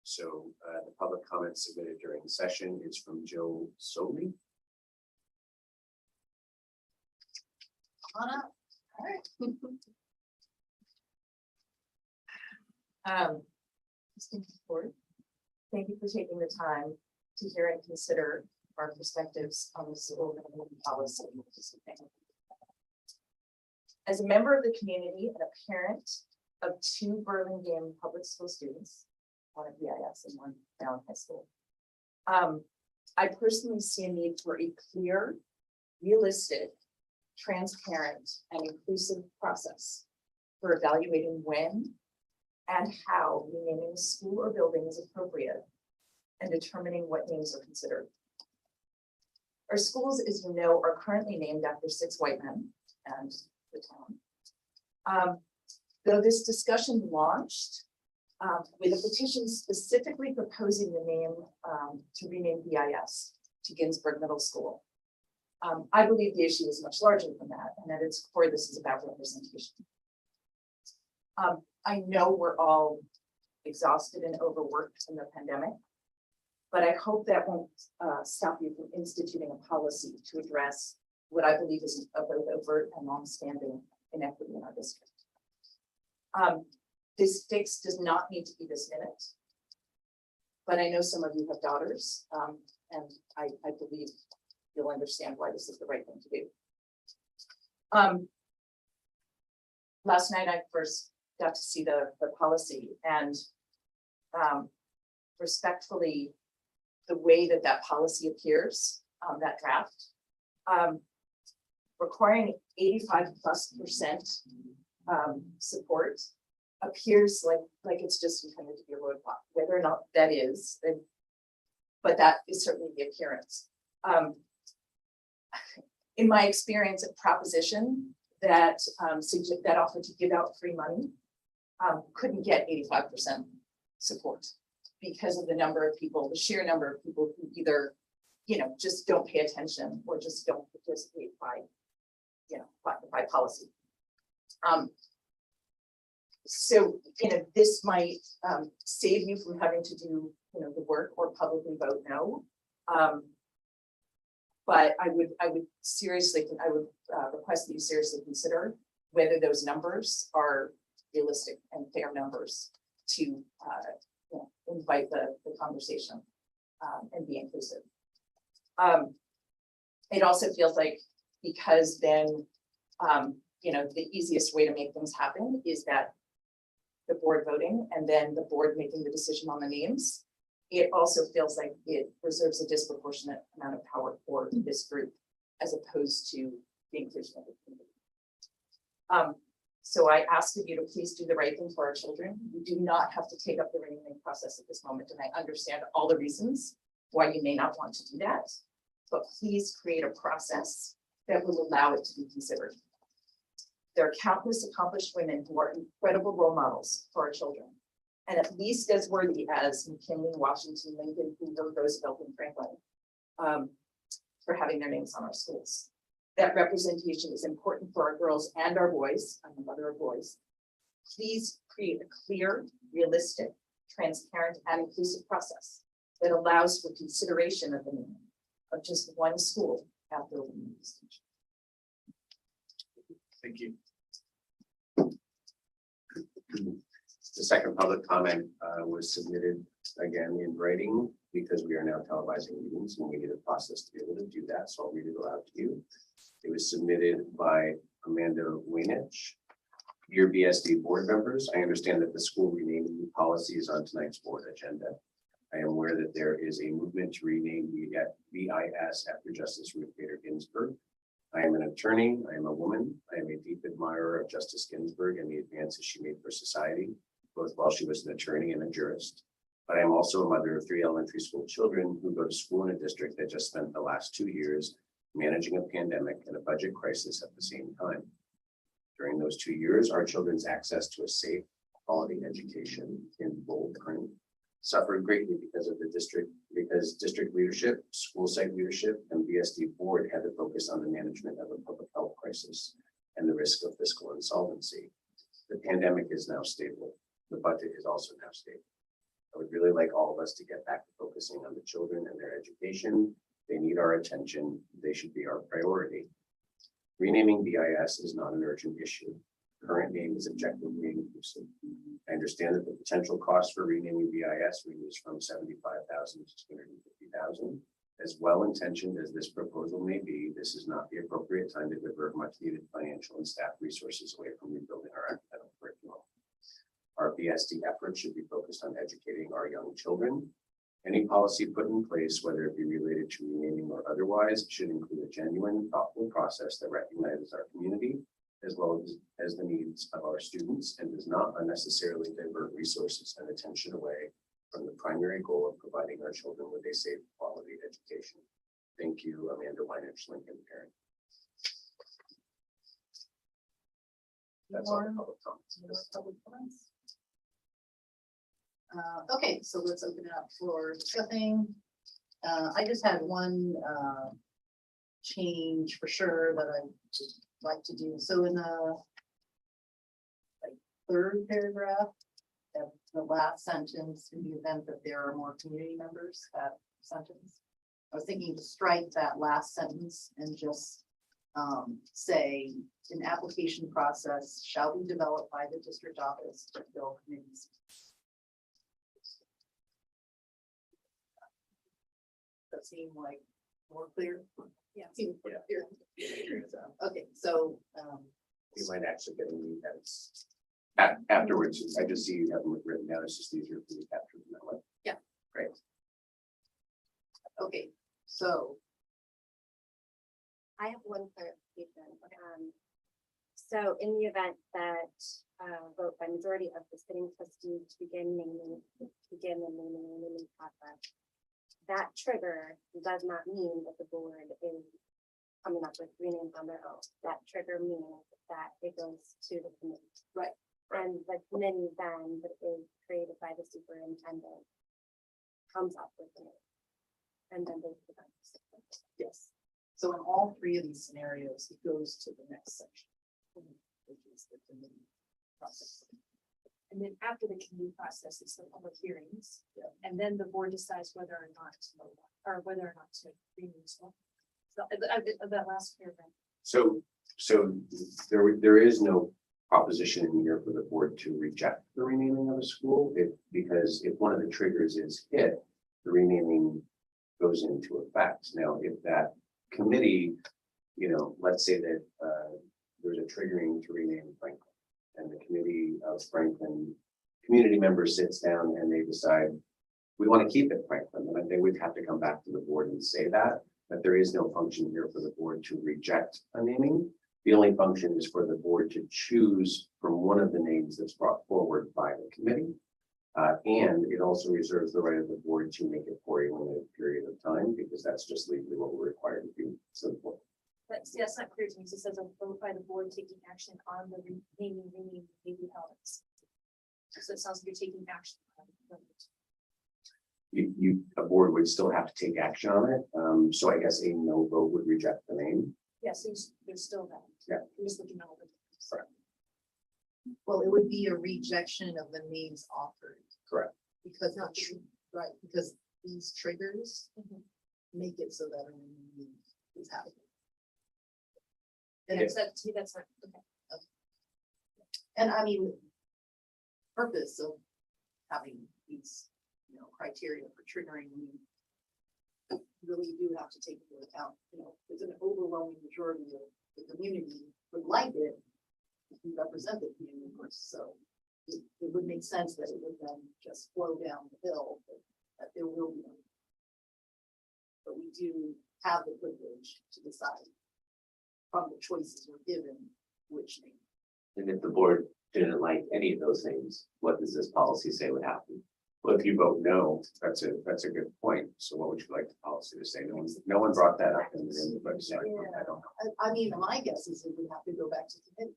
So the public comment submitted during the session is from Joe Soley. On up. All right. Distinguished board, thank you for taking the time to hear and consider our perspectives on this overall policy. As a member of the community and a parent of 2 Burlingame public school students, one at BIS and one down high school, I personally see a need for a clear, realistic, transparent, and inclusive process for evaluating when and how renaming a school or building is appropriate and determining what names are considered. Our schools, as you know, are currently named after 6 white men and the town. Though this discussion launched with a petition specifically proposing the name to rename BIS to Ginsburg Middle School. I believe the issue is much larger than that, and at its core, this is about representation. I know we're all exhausted and overworked from the pandemic, but I hope that won't stop you from instituting a policy to address what I believe is a both overt and longstanding inequity in our district. This fix does not need to be this minute, but I know some of you have daughters, and I believe you'll understand why this is the right thing to do. Last night, I first got to see the policy, and respectfully, the way that policy appears, that draft, requiring 85+% support appears like it's just intended to be a roadblock, whether or not that is, but that is certainly the appearance. In my experience, a proposition that that offered to give out free money couldn't get 85% support because of the number of people, the sheer number of people who either, just don't pay attention or just don't participate by policy. So, this might save you from having to do, the work or publicly vote no. But I would request that you seriously consider whether those numbers are realistic and fair numbers to invite the conversation and be inclusive. It also feels like, because then the easiest way to make things happen is that the board voting and then the board making the decision on the names. It also feels like it reserves a disproportionate amount of power for this group as opposed to the inclusion of the community. So I ask of you to please do the right thing for our children. You do not have to take up the renaming process at this moment, and I understand all the reasons why you may not want to do that, but please create a process that will allow it to be considered. There are countless accomplished women who are incredible role models for our children, and at least as worthy as McKinley, Washington, Lincoln, Hoover, Roosevelt, and Franklin for having their names on our schools. That representation is important for our girls and our boys. I'm a mother of boys. Please create a clear, realistic, transparent, and inclusive process that allows for consideration of the name of just one school after a winning distinction. Thank you. The second public comment was submitted again in writing because we are now televising meetings and we need a process to be able to do that. So I'll read it aloud to you. It was submitted by Amanda Wainich. Dear BSD board members, I understand that the school renaming policy is on tonight's board agenda. I am aware that there is a movement to rename BIS after Justice Ruth Bader Ginsburg. I am an attorney, I am a woman, I am a deep admirer of Justice Ginsburg and the advances she made for society, both while she was an attorney and a jurist. But I am also a mother of 3 elementary school children who go to school in a district that just spent the last 2 years managing a pandemic and a budget crisis at the same time. During those 2 years, our children's access to a safe, quality education in bold print suffered greatly because district leadership, school site leadership, and BSD board had to focus on the management of a public health crisis and the risk of fiscal insolvency. The pandemic is now stable. The budget is also now stable. I would really like all of us to get back to focusing on the children and their education. They need our attention. They should be our priority. Renaming BIS is not an urgent issue. The current name is objectively inclusive. I understand that the potential cost for renaming BIS ranges from $75,000 to $250,000. As well-intentioned as this proposal may be, this is not the appropriate time to divert much-needed financial and staff resources away from rebuilding our academic curriculum. Our BSD efforts should be focused on educating our young children. Any policy put in place, whether it be related to renaming or otherwise, should include a genuine, thoughtful process that recognizes our community as well as the needs of our students and does not unnecessarily divert resources and attention away from the primary goal of providing our children with a safe, quality education. Thank you, Amanda Weinrich, Lincoln parent. That's all the public comments. Okay, so let's open it up for discussing. I just had one change for sure that I would like to do. So in the third paragraph, the last sentence, in the event that there are more community members, that sentence. I was thinking to strike that last sentence and just say an application process shall be developed by the district office to fill committees. That seem like more clear? Yeah. Seems more clear. Okay, so, You might actually get a new edits. Afterwards, I just see you have them written down. It's just easier for you to capture them that way. Yeah. Great. Okay, so I have one clarification. So in the event that vote by majority of the sitting trustees to begin the naming process, that trigger does not mean that the board is coming up with 3 names on their own. That trigger means that it goes to the committee. Right. And the committee then that is created by the superintendent comes up with the name. And then they present. yes, so in all 3 of these scenarios, it goes to the next section, which is the committee process. And then after the committee process, it's the public hearings. Yeah. And then the board decides whether or not to remove stuff. So that last paragraph. So there is no proposition in here for the board to reject the renaming of a school because if one of the triggers is hit, the renaming goes into effect. Now, if that committee, let's say that there's a triggering to rename Franklin, and the committee of Franklin community members sits down and they decide we want to keep it Franklin, and they would have to come back to the board and say that. But there is no function here for the board to reject a naming. The only function is for the board to choose from one of the names that's brought forward by the committee. And it also reserves the right of the board to make it for a limited period of time, because that's just legally what we're required to do. Simple. That's not clear to me. So it says a vote by the board taking action on the renaming maybe elements. So it sounds like you're taking action on it. A board would still have to take action on it. So I guess a no vote would reject the name. Yes, there's still that. Yeah. I'm just looking at all the. Correct. Well, it would be a rejection of the names offered. Correct. Because not true, right, because these triggers make it so that a renaming is happening. And That's that, to me, that's not, okay. And I mean, purpose of having these, criteria for triggering, we really do have to take into account, there's an overwhelming majority of the community would like it. If you represent the community, of course, so it would make sense that it would then just flow down the hill, that there will be. But we do have the privilege to decide from the choices we're given which name. And if the board didn't like any of those things, what does this policy say would happen? Well, if you vote no, that's a good point. So what would you like the policy to say? No one brought that up in the website. I don't know. I mean, my guess is it would have to go back to committee.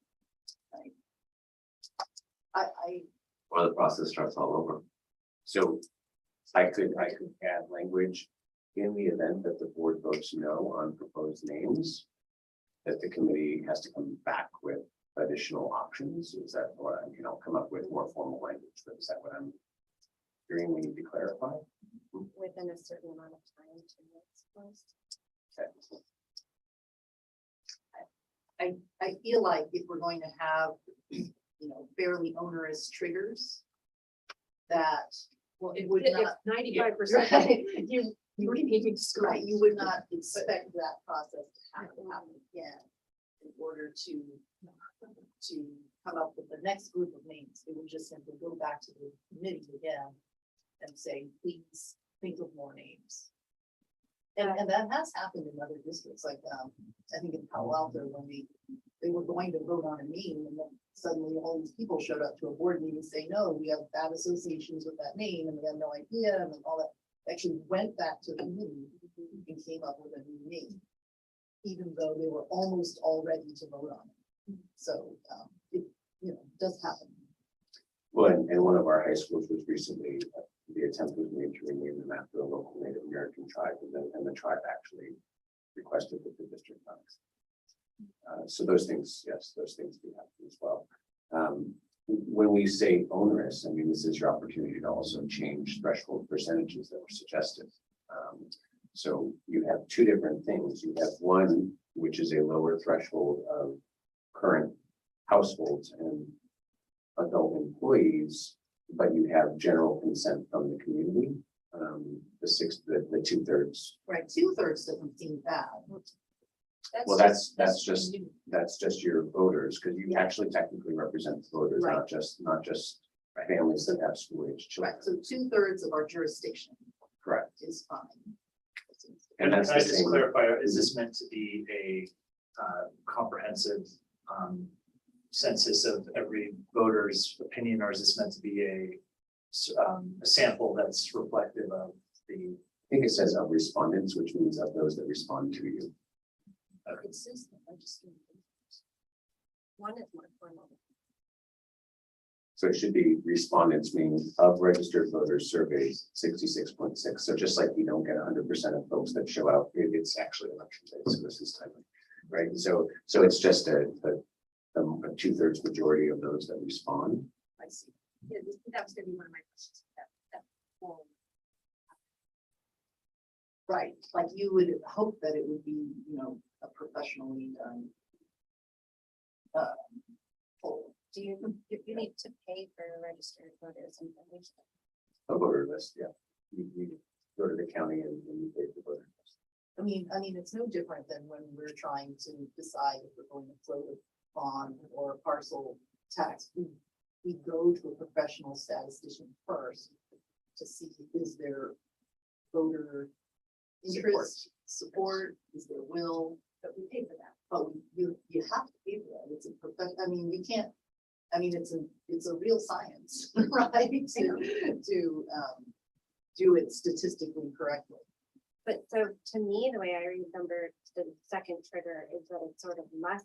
Right? I Or the process starts all over? So I could add language in the event that the board votes no on proposed names, that the committee has to come back with additional options. Is that what, come up with more formal language, but is that what I'm hearing we need to clarify? Within a certain amount of time to post. Okay. I feel like if we're going to have, fairly onerous triggers, that, well, it would not. 95%. Right. You right, you would not expect that process to happen again in order to come up with the next group of names. It would just simply go back to the committee again and say, please think of more names. And that has happened in other districts, like, I think in Palo Alto, when they were going to vote on a name, and then suddenly all these people showed up to a board meeting saying, no, we have bad associations with that name, and we have no idea, and all that. Actually went back to the committee and came up with a new name, even though they were almost all ready to vote on it. So, it, does happen. Well, and one of our high schools was recently, the attempt was made to rename them after a local Native American tribe, and the tribe actually requested that the district not. So those things, yes, those things do happen as well. When we say onerous, I mean, this is your opportunity to also change threshold percentages that were suggested. So you have two different things. You have one, which is a lower threshold of current households and adult employees, but you have general consent from the community. The 2/3. Right, 2/3 doesn't seem bad. Well, that's just your voters, because you actually technically represent the voters, Right. not just families that have school age children. Correct, so 2/3 of our jurisdiction Correct. is fine. And Can that's I the just same. clarify, is this meant to be a comprehensive census of every voter's opinion, or is this meant to be a sample that's reflective of the? I think it says of respondents, which means of those that respond to you. Consistent, I just. One is more formal. So it should be respondents, meaning of registered voters surveyed 66.6. So just like you don't get 100% of folks that show out, it's actually election day. So this is timely, right? So it's just a 2/3 majority of those that respond. I see. Yeah, that was gonna be one of my questions. That whole- Right, like you would hope that it would be, a professionally done. Poll. Do you need to pay for registered voters information? A voter list, yeah. You go to the county and you pay the voter list. I mean, it's no different than when we're trying to decide if we're going to float a bond or a parcel tax. We go to a professional statistician first to see, is there voter interest, support, is there will, But we pay for that. but you have to pay for that. It's a you can't, it's a real science, right? To do it statistically correctly. But so to me, the way I remember the second trigger is that it's sort of less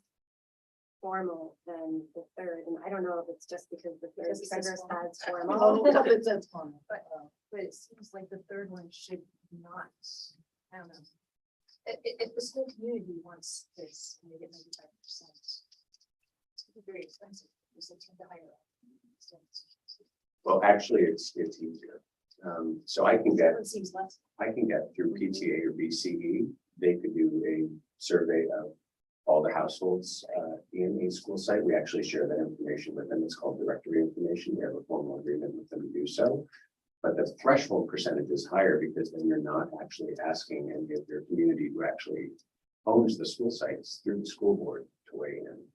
formal than the third. And I don't know if it's just because the third Because it says trigger says Oh, formal. it says formal. But it seems like the third one should not, I don't know. If the school community wants this, and they get 95%. It's very expensive, because they tend to hire. Well, actually, it's easier. So I can get It seems less. through PTA or BCE, they could do a survey of all the households in a school site. We actually share that information with them. It's called directory information. We have a formal agreement with them to do so. But the threshold percentage is higher because then you're not actually asking any of your community who actually owns the school sites through the school board to weigh in.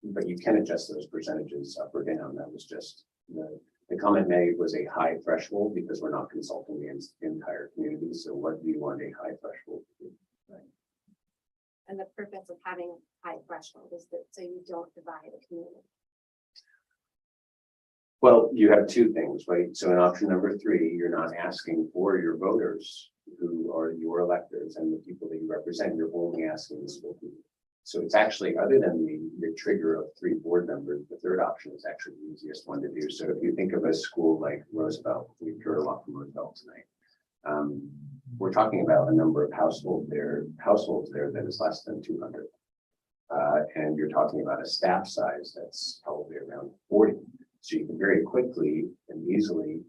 But you can adjust those percentages up or down. That was just The comment made was a high threshold because we're not consulting the entire community. So what do you want a high threshold to be? And the purpose of having a high threshold is that so you don't divide the community. Well, you have two things, right? So in option number 3, you're not asking for your voters who are your electors and the people that you represent. You're only asking the school community. So it's actually, other than the trigger of 3 board members, the third option is actually the easiest one to do. So if you think of a school like Roosevelt, we've heard a lot from Roosevelt tonight. We're talking about a number of households there that is less than 200. And you're talking about a staff size that's probably around 40. So you can very quickly and easily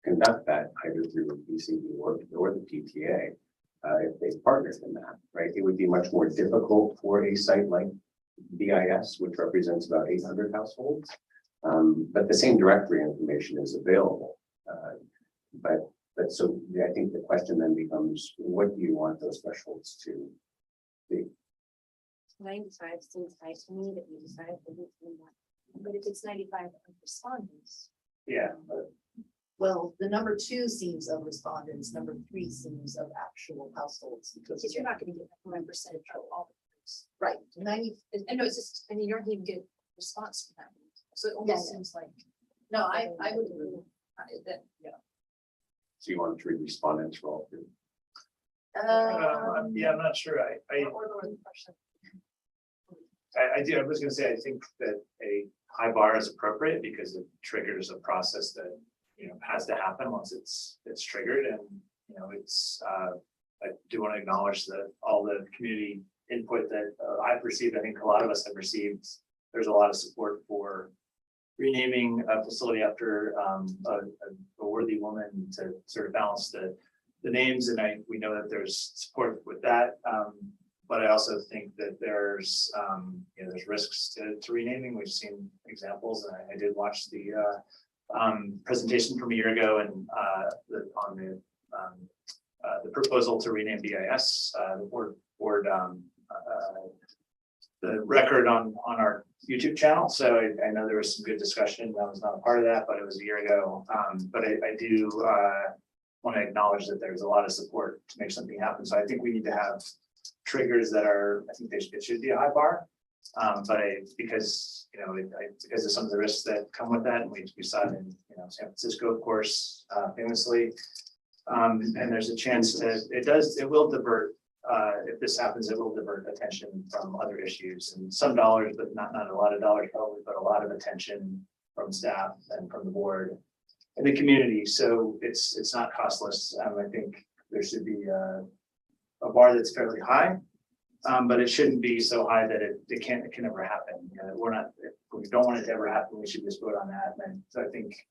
conduct that either through BCD or the PTA. If they partnered in that, right? It would be much more difficult for a site like BIS, which represents about 800 households. But the same directory information is available. But so I think the question then becomes, what do you want those thresholds to be? 95 seems high to me that you decided to do that. But if it's 95 respondents, Yeah, Well, the number 2 seems of respondents, number 3 seems of actual households, because because you're not gonna get 100% of all the groups. right, 90, And no, it's just, I mean, you're not even get response from that. So it almost seems like. no, I would agree. That, So you want to read respondents for all 3? yeah, I'm not sure. I do. I was gonna say, I think that a high bar is appropriate because it triggers a process that, has to happen once it's triggered. And, I do want to acknowledge that all the community input that I've received, I think a lot of us have received, there's a lot of support for renaming a facility after a worthy woman to sort of balance the names. And we know that there's support with that. But I also think that there's risks to renaming. We've seen examples, and I did watch the presentation from a year ago and on the proposal to rename BIS, the board the record on our YouTube channel. So I know there was some good discussion. I was not a part of that, but it was a year ago. But I do want to acknowledge that there's a lot of support to make something happen. So I think we need to have triggers that are, I think it should be a high bar. But because of some of the risks that come with that, and we saw it in San Francisco, of course, famously. And there's a chance that it will divert. If this happens, it will divert attention from other issues and some dollars, but not a lot of dollars probably, but a lot of attention from staff and from the board and the community. So it's not costless. I think there should be a bar that's fairly high. But it shouldn't be so high that it can never happen. If we don't want it to ever happen, we should just vote on that. And so I think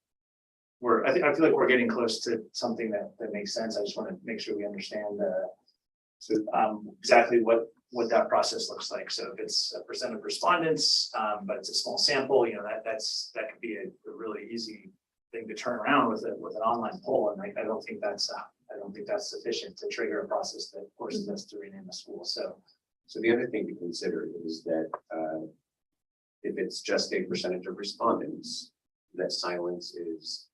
I feel like we're getting close to something that makes sense. I just want to make sure we understand exactly what that process looks like. So if it's a percent of respondents, but it's a small sample, that could be a really easy thing to turn around with an online poll. And I don't think that's sufficient to trigger a process that forces us to rename a school. So the other thing to consider is that if it's just a percentage of respondents, that silence is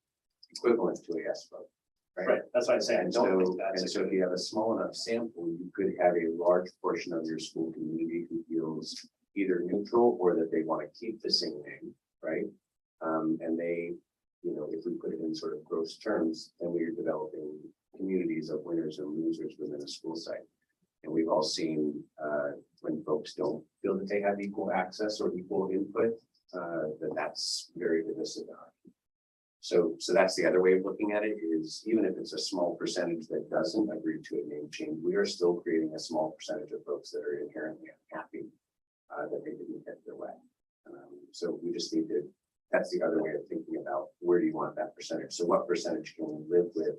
equivalent to a yes vote, right? Right, that's what I'm saying. And so if you have a small enough sample, you could have a large portion of your school community who feels either neutral or that they want to keep the same name, right? And they, if we put it in sort of gross terms, then we are developing communities of winners and losers within a school site. And we've all seen when folks don't feel that they have equal access or equal input, that's very divisive. So that's the other way of looking at it is even if it's a small percentage that doesn't agree to a name change, we are still creating a small percentage of folks that are inherently unhappy that they didn't get their way. So we just need to, that's the other way of thinking about where do you want that percentage? So what percentage can we live with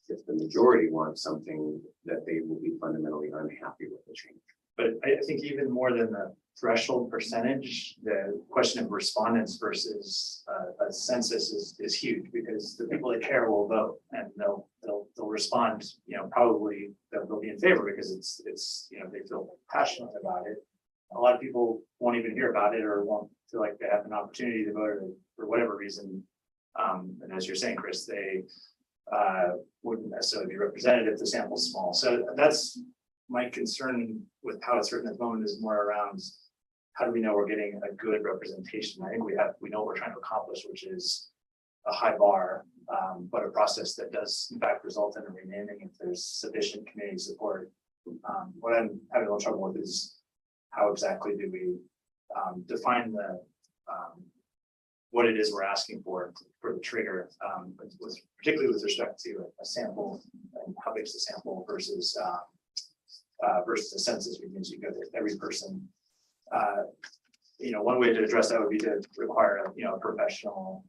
if the majority wants something that they will be fundamentally unhappy with the change? But I think even more than the threshold percentage, the question of respondents versus a census is huge because the people that care will vote and they'll respond. Probably they'll be in favor because it's they feel passionate about it. A lot of people won't even hear about it or won't feel like they have an opportunity to vote or for whatever reason And as you're saying, Chris, they wouldn't necessarily be represented if the sample's small. So that's my concern with how it's written at the moment, is more around how do we know we're getting a good representation? I think we know what we're trying to accomplish, which is a high bar, but a process that does in fact result in a renaming if there's sufficient community support. What I'm having a little trouble with is how exactly do we define the what it is we're asking for the trigger, particularly with respect to a sample, and how big is the sample versus versus the census we use. You go to every person. One way to address that would be to require a professional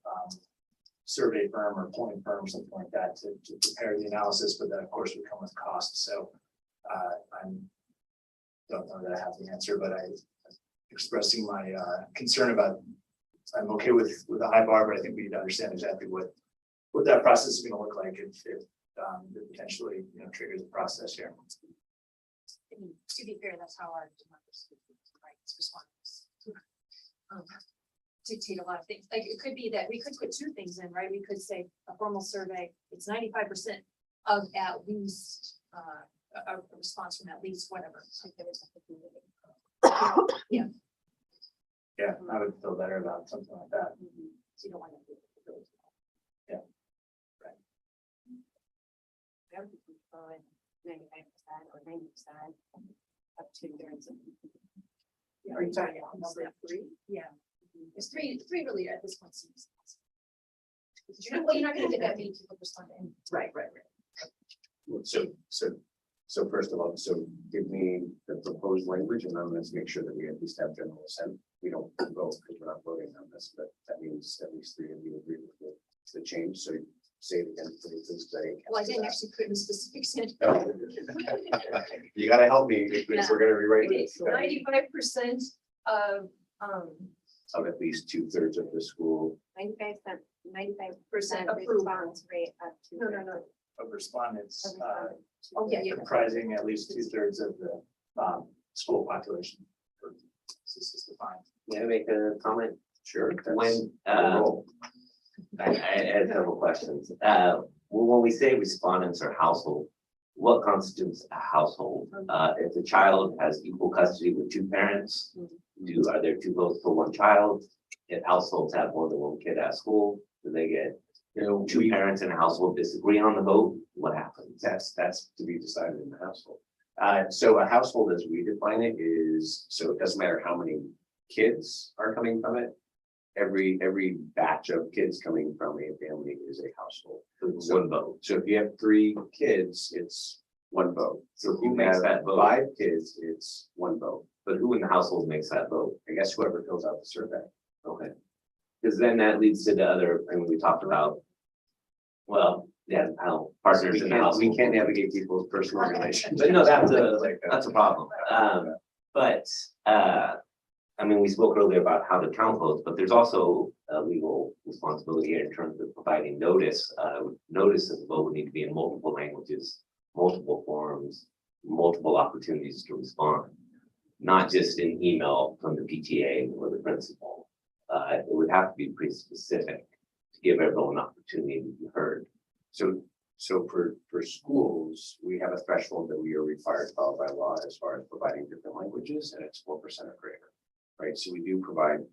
survey firm or polling firm, something like that, to prepare the analysis, but that of course would come with costs. So I don't know that I have the answer, but I'm expressing my concern about. I'm okay with a high bar, but I think we need to understand exactly what that process is going to look like if it potentially triggers the process here. I mean, to be fair, that's how our democracy rights response dictate a lot of things. Like it could be that we could put two things in, right? We could say a formal survey, it's 95% of at least a response from at least whatever. Yeah. Yeah, I would feel better about something like that. So you don't want to do it. Yeah. Right. I would be going 95% or 90% up to 2/3 of. Yeah. Are you talking about number three? Yeah. It's three really at this point seems. Because you're not going to get that many people responding. Right. So first of all, so give me the proposed language and then let's make sure that we at least have general assent. We don't vote because we're not voting on this, but that means at least three of you agree with the change. So say it again, please, because I didn't Well, I catch didn't that. actually put in specifics in. You gotta help me if we're gonna rewrite this. 95% of Of at least 2/3 of the school. 95% approved. response rate up to. No. Of respondents Oh, yeah. comprising at least 2/3 of the school population. This is defined. May I make a comment? Sure. When, Roll. I had a couple questions. When we say respondents or household, what constitutes a household? If the child has equal custody with two parents, are there two votes for one child? If households have more than one kid at school, do they get, two parents in a household disagree on the vote? What happens? That's to be decided in the household. So a household as we define it is, so it doesn't matter how many kids are coming from it. Every batch of kids coming from a family is a household. So One vote. So if you have 3 kids, it's 1 vote. So If who you makes have that vote? 5 kids, it's 1 vote. But who in the household makes that vote? I guess whoever fills out the survey. Okay. Because then that leads to the other, and we talked about, well, yeah, how partners We in the household. we can't navigate people's personal relations. But no, that's a problem. But I mean, we spoke earlier about how to count votes, but there's also a legal responsibility here in terms of providing notice. Notice of the vote would need to be in multiple languages, multiple forms, multiple opportunities to respond, not just an email from the PTA or the principal. It would have to be pretty specific to give everyone an opportunity to be heard. So for schools, we have a threshold that we are required to follow by law as far as providing different languages, and it's 4% or greater. Right, so we do provide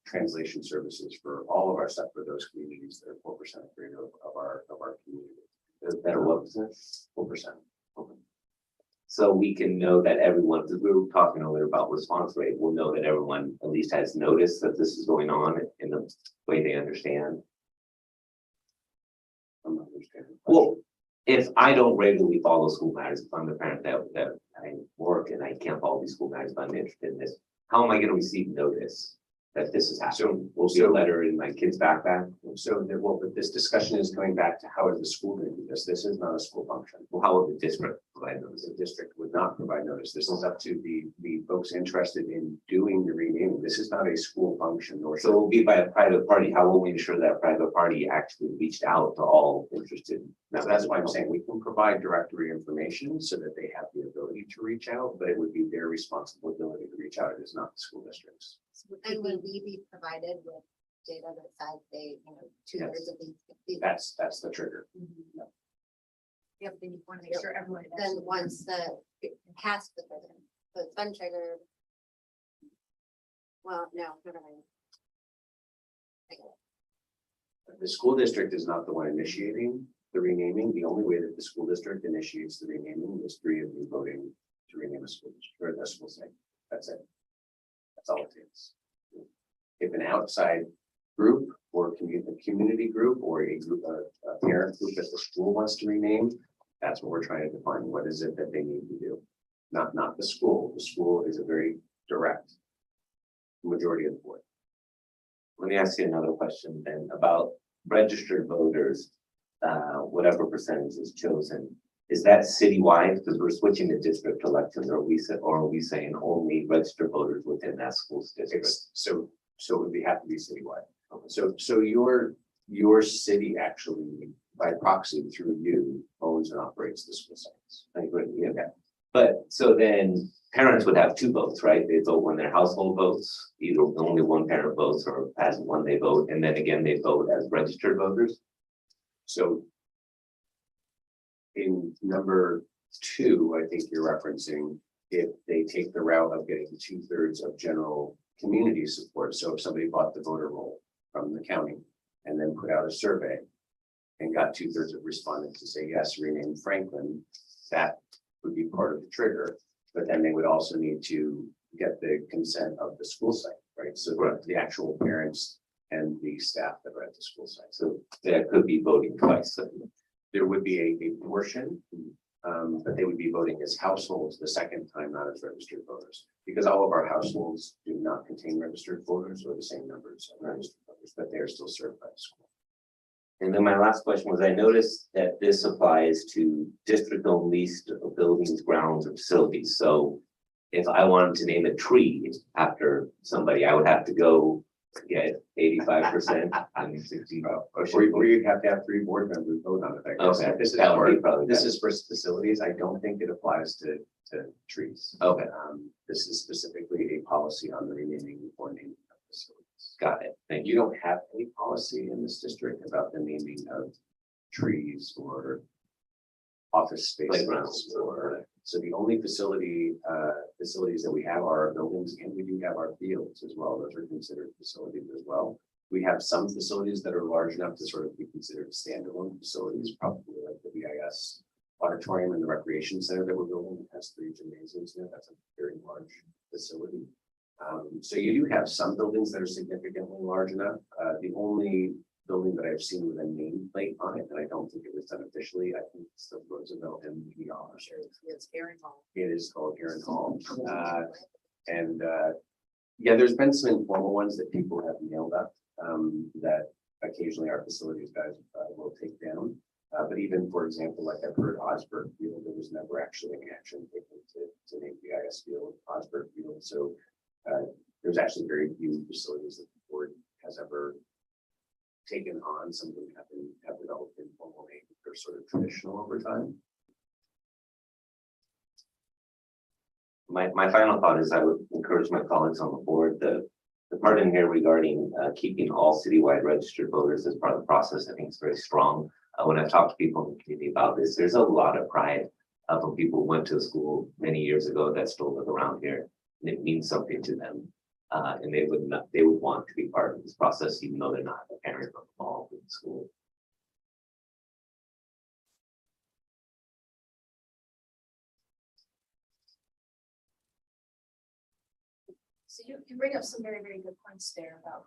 translation services for all of our stuff for those communities that are 4% or greater of our community. That are what percent? 4%. So we can know that everyone, because we were talking earlier about response rate, we'll know that everyone at least has noticed that this is going on in the way they understand. I'm not understanding. Well, if I don't regularly follow school matters, if I'm the parent that I work and I can't follow these school matters, but I'm interested in this, how am I going to receive notice that this is happening? Will be a letter in my kid's backpack? But this discussion is coming back to how is the school going to do this? This is not a school function. Well, how will the district provide notice? The district would not provide notice. This is up to the folks interested in doing the renaming. This is not a school function nor. So it will be by a private party. How will we ensure that private party actually reached out to all interested? Now, that's why I'm saying we can provide directory information so that they have the ability to reach out, but it would be their responsibility to reach out. It is not the school district's. And will we be provided with data that says they, you know, 2/3 of these. That's the trigger. Yeah, but then you want to make sure everyone. Then once it has the president, so it's been triggered. Well, no, never mind. I get it. The school district is not the one initiating the renaming. The only way that the school district initiates the renaming is 3 of you voting to rename a school district or a school site. That's it. That's all it is. If an outside group or community group or a group, a parent group that the school wants to rename, that's what we're trying to define. What is it that they need to do? Not the school. The school is a very direct majority of the board. Let me ask you another question then about registered voters, whatever percentage is chosen. Is that citywide? Because we're switching to district elections, or are we saying only registered voters within that school's district? So it would have to be citywide. So your city actually by proxy through you owns and operates the school sites. I agree, yeah. But so then parents would have 2 votes, right? They vote when their household votes, either only one parent votes or as one they vote, and then again, they vote as registered voters. So in number 2, I think you're referencing if they take the route of getting 2/3 of general community support. So if somebody bought the voter roll from the county and then put out a survey and got 2/3 of respondents to say, yes, rename Franklin, that would be part of the trigger. But then they would also need to get the consent of the school site, right? So the actual parents and the staff that are at the school site. So that could be voting twice. There would be a portion, but they would be voting as households the second time, not as registered voters. Because all of our households do not contain registered voters or the same numbers of registered voters, but they are still served by the school. And then my last question was, I noticed that this applies to district-owned leased buildings, grounds, or facilities. So if I wanted to name a tree after somebody, I would have to go get 85% and 60. Or you'd have to have 3 board members vote on it. I guess. Okay, This is that would be for, probably this better. is for facilities. I don't think it applies to trees. Okay, This is specifically a policy on the renaming or naming of facilities. got it. Thank You you. don't have any policy in this district about the naming of trees or office spaces Playgrounds. or, so the only facilities that we have are our buildings, and we do have our fields as well. Those are considered facilities as well. We have some facilities that are large enough to sort of be considered standalone facilities, probably like the BIS auditorium and the recreation center that we're building. It has 3 gymnasiums in it. That's a very large facility. So you do have some buildings that are significantly large enough. The only building that I've seen with a nameplate on it, and I don't think it was done officially, I think it's the Roosevelt MPR. It's Aaron Hall. It is called Aaron Hall. Yeah, there's been some informal ones that people have nailed up, that occasionally our facilities guys will take down. But even, for example, like I've heard Osberg Field, there was never actually any action taken to name BIS Field, Osberg Field. So there's actually very few facilities that the board has ever taken on. Some of them have developed informal names. They're sort of traditional over time. My final thought is I would encourage my colleagues on the board, the part in here regarding keeping all citywide registered voters as part of the process, I think is very strong. When I've talked to people in the community about this, there's a lot of pride from people who went to school many years ago that still live around here. And it means something to them. And they would want to be part of this process, even though they're not a parent involved in school. So you bring up some very, very good points there about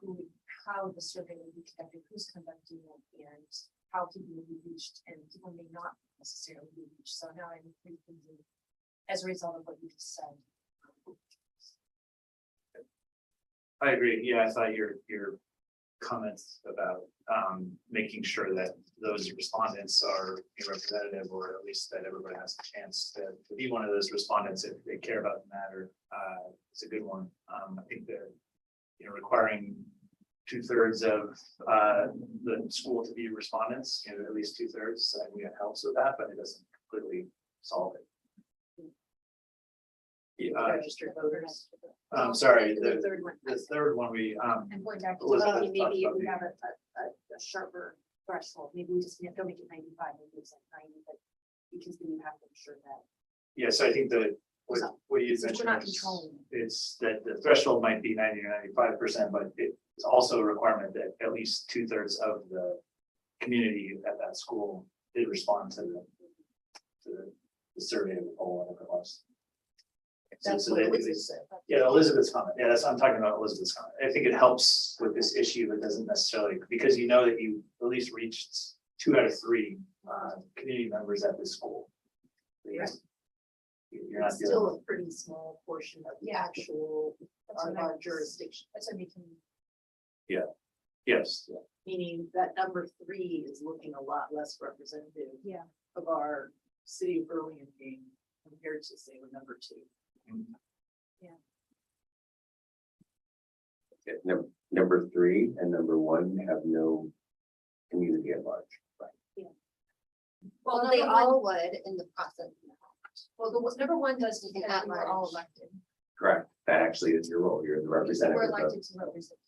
how the survey will be conducted, who's conducting it, and how people will be reached, and people may not necessarily be reached. So now I'm pretty thinking as a result of what you just said. I agree. Yeah, I thought your comments about making sure that those respondents are representative, or at least that everybody has a chance to be one of those respondents if they care about the matter. It's a good one. I think that requiring 2/3 of the school to be respondents, at least 2/3, I think it helps with that, but it doesn't completely solve it. Registered voters. I'm sorry, The third one. the third one And going back to Elizabeth maybe talked if about we the- have a sharper threshold, maybe we just don't make it 95, maybe it's like 90, but because then you have to ensure that. yeah, so I think that what you Since we're not mentioned is, controlling it. it's that the threshold might be 90 or 95%, but it's also a requirement that at least 2/3 of the community at that school did respond to the survey of the poll, whatever it was. That's So what they- Elizabeth said. Yeah, Elizabeth's comment. Yeah, that's, I'm talking about Elizabeth's comment. I think it helps with this issue, but doesn't necessarily, because you know that you at least reached 2 out of 3 community members at this school. You're not It's dealing still with, a pretty small portion of the Yeah. actual, That's what our I- jurisdiction, That's what we can. yes, meaning that number 3 is looking a lot less representative Yeah. of our city of Burlingame compared to say with number 2. Number 3 and number 1 have no community at large. Well, they all would in the process. Well, the number 1 does In because at we're all large. elected. Correct. That actually is your role. You're the We're representative of. elected to represent.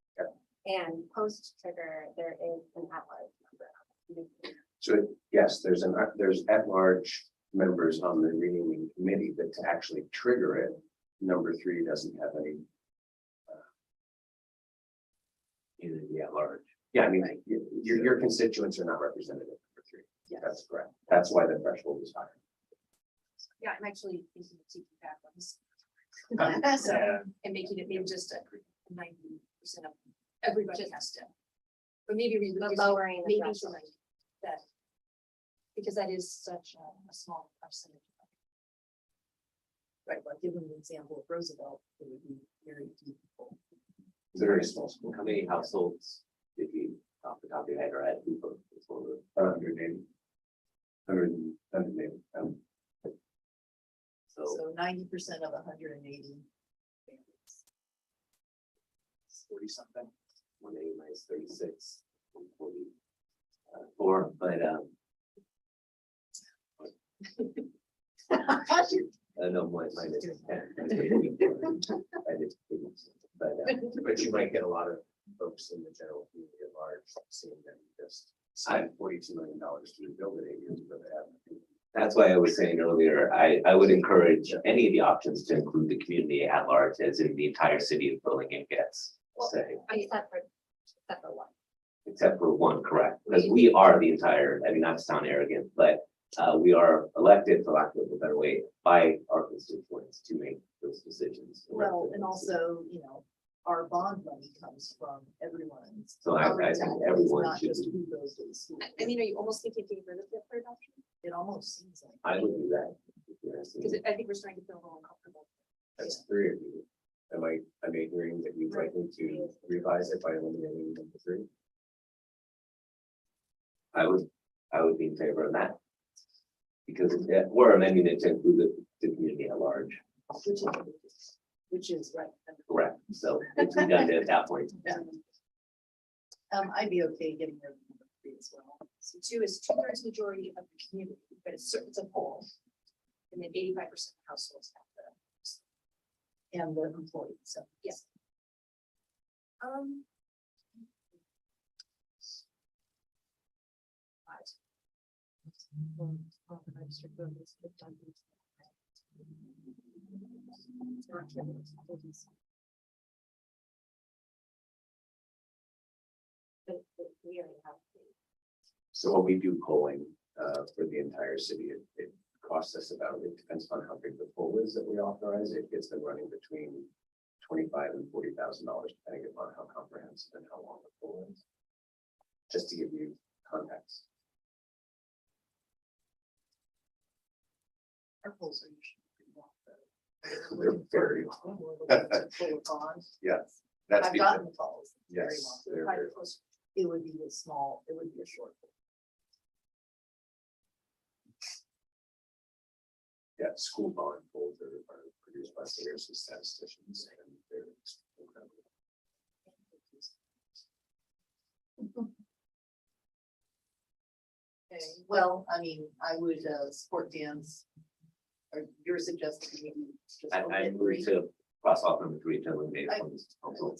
And post trigger, there is an at-large member. So yes, there's at-large members on the renaming committee, but to actually trigger it, number 3 doesn't have any. Community at large. Yeah, I mean, your constituents are not represented in number 3. Yes. That's correct. That's why the threshold is higher. Yeah, I'm actually thinking of taking back on this. So, and and making it maybe just a 90% of everybody has to. But maybe But lowering the maybe threshold. something that. Because that is such a small percentage. Right, like give them an example of Roosevelt, it would be very few people. It's a very small school. How many households, if you, off the top of your head, are at Hoover? 180. 180. So So 90% of 180 families. 40 something. 180 minus 36, 144, but no, minus 10. I did, But you might get a lot of folks in the general community at large seeing them just sign $42 million to rebuild it 8 years ago. They haven't. That's why I was saying earlier, I would encourage any of the options to include the community at large, as in the entire city of Burlingame gets, say, Except for one. except for one, correct? Because we are the entire, I mean, not to sound arrogant, but we are elected, for lack of a better way, by our constituents to make those decisions. Well, and also, you know, our bond money comes from everyone's. So I property think taxes, everyone not should just be- who goes to the school. I mean, are you almost thinking of getting rid of the third option? It almost seems like. I would do that. Because I think we're starting to feel a little uncomfortable. That's 3 of you. Am I hearing that you'd like me to revise it by eliminating number 3? I would be in favor of that. Because we're amending it to include the community at large, Which is right. correct? So it's redundant at that point. Yeah. I'd be okay getting rid of number 3 as well. So 2 is 2/3 majority of the community, but it's a poll. And then 85% of households have the. And the employees, so. Yes. Um. But we already have. So when we do polling for the entire city, it costs us about, it depends on how big the poll is that we authorize. It gets them running between $25,000 and $40,000, depending upon how comprehensive and how long the poll is. Just to give you context. Our polls are usually pretty long, though. They're very long. When we're looking to pull a bond. Yes, that's I've because, gotten the calls. Very yes, long. they're Probably very- close. It would be a small, it would be a short. poll. yeah, school bond polls are produced by seniors and statisticians, and they're incredible. Okay, well, I mean, I would support Dan's, or your suggestion, maybe just. I omit move 3. to cross off number 3 to eliminate I- from this proposal.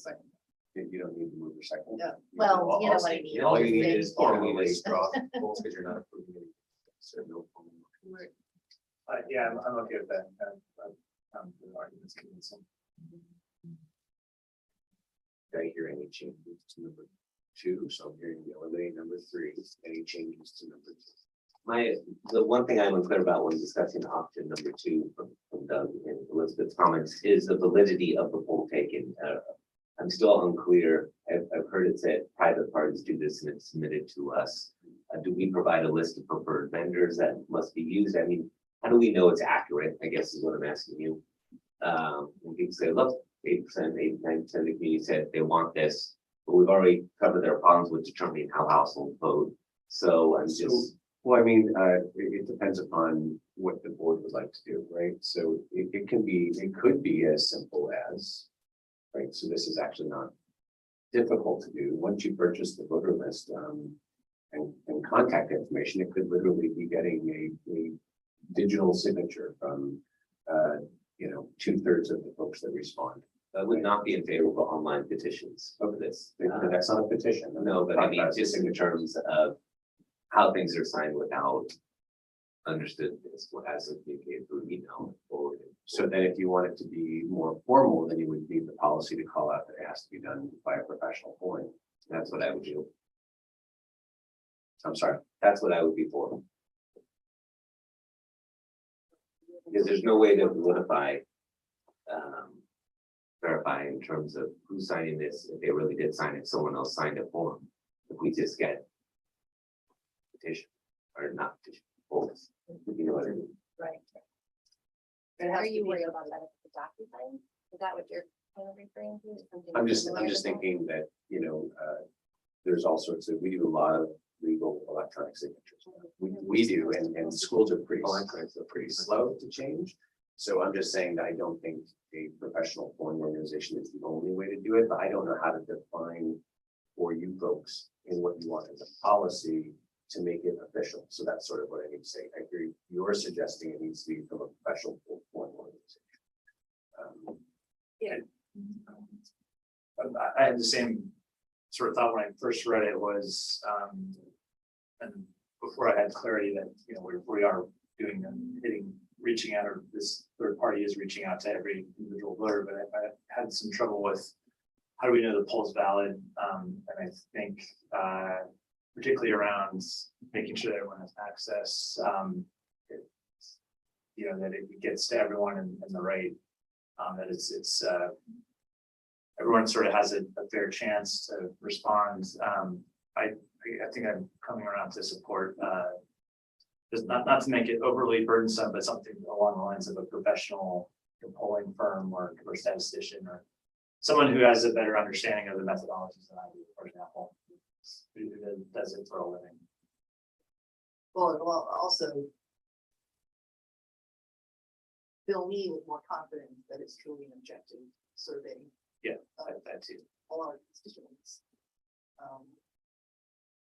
You don't need to move your second. Yeah. Well, you know what I mean. All you need It's- is, all you need is draw goals because you're not approving anything. So no. Yeah, I'm okay with that. The argument's convincing. Did I hear any changes to number 2? So I'm hearing the eliminate number 3. Any changes to number 2? The one thing I'm unclear about when discussing option number 2 from Doug and Elizabeth's comments is the validity of the poll taken. I'm still unclear. I've heard it said private parties do this and it's submitted to us. Do we provide a list of preferred vendors that must be used? I mean, how do we know it's accurate? I guess is what I'm asking you. When people say, look, 8%, 8-9% of the community said they want this, but we've already covered their problems with determining how households vote. So I'm just. Well, I mean, it depends upon what the board would like to do, right? So it could be as simple as, right? So this is actually not difficult to do. Once you purchase the voter list, and contact information, it could literally be getting a digital signature from, 2/3 of the folks that respond. I would not be in favor of online petitions over this. That's not a petition. No, but I mean, just in terms of how things are signed without understood this, what has it communicated through email or. So then if you want it to be more formal, then you would need the policy to call out that it has to be done by a professional point. That's what I would do. I'm sorry. That's what I would be for. Because there's no way to verify in terms of who's signing this, if they really did sign it, someone else signed it for them. If we just get petition or not petition, polls, you know what I mean? Right. Are you worried about that at the DocuSign? Is that what you're kind of referring to? Something I'm just similar to that? thinking that, there's all sorts of, we do a lot of legal electronic signatures. We do, and schools are pretty slow to change. So I'm just saying that I don't think a professional polling organization is the only way to do it, but I don't know how to define for you folks in what you want as a policy to make it official. So that's sort of what I need to say. I agree. You're suggesting it needs to be from a professional polling organization. I had the same sort of thought when I first read it was, and before I had clarity that, we are doing reaching out, or this third party is reaching out to every individual voter, but I had some trouble with how do we know the poll's valid? And I think, particularly around making sure that everyone has access, that it gets to everyone in the right, that it's everyone sort of has a fair chance to respond. I think I'm coming around to support, just not to make it overly burdensome, but something along the lines of a professional polling firm or statistician or someone who has a better understanding of the methodologies than I do, for example, who does it for a living. Well, it will also fill me with more confidence that it's truly an objective survey. Yeah, that too. All our constituents.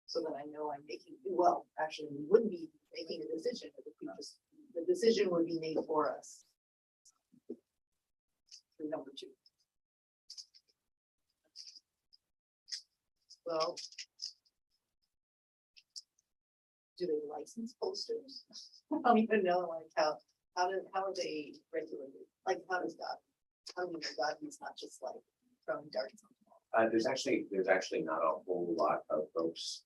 So that I know I'm making, well, actually, we wouldn't be making a decision, if we just, the decision would be made for us. For number 2. Well. Do they license posters? I don't even know, like, how are they regulated? Like, how does God? How do you know God is not just like throwing darts on the wall? There's actually not a whole lot of folks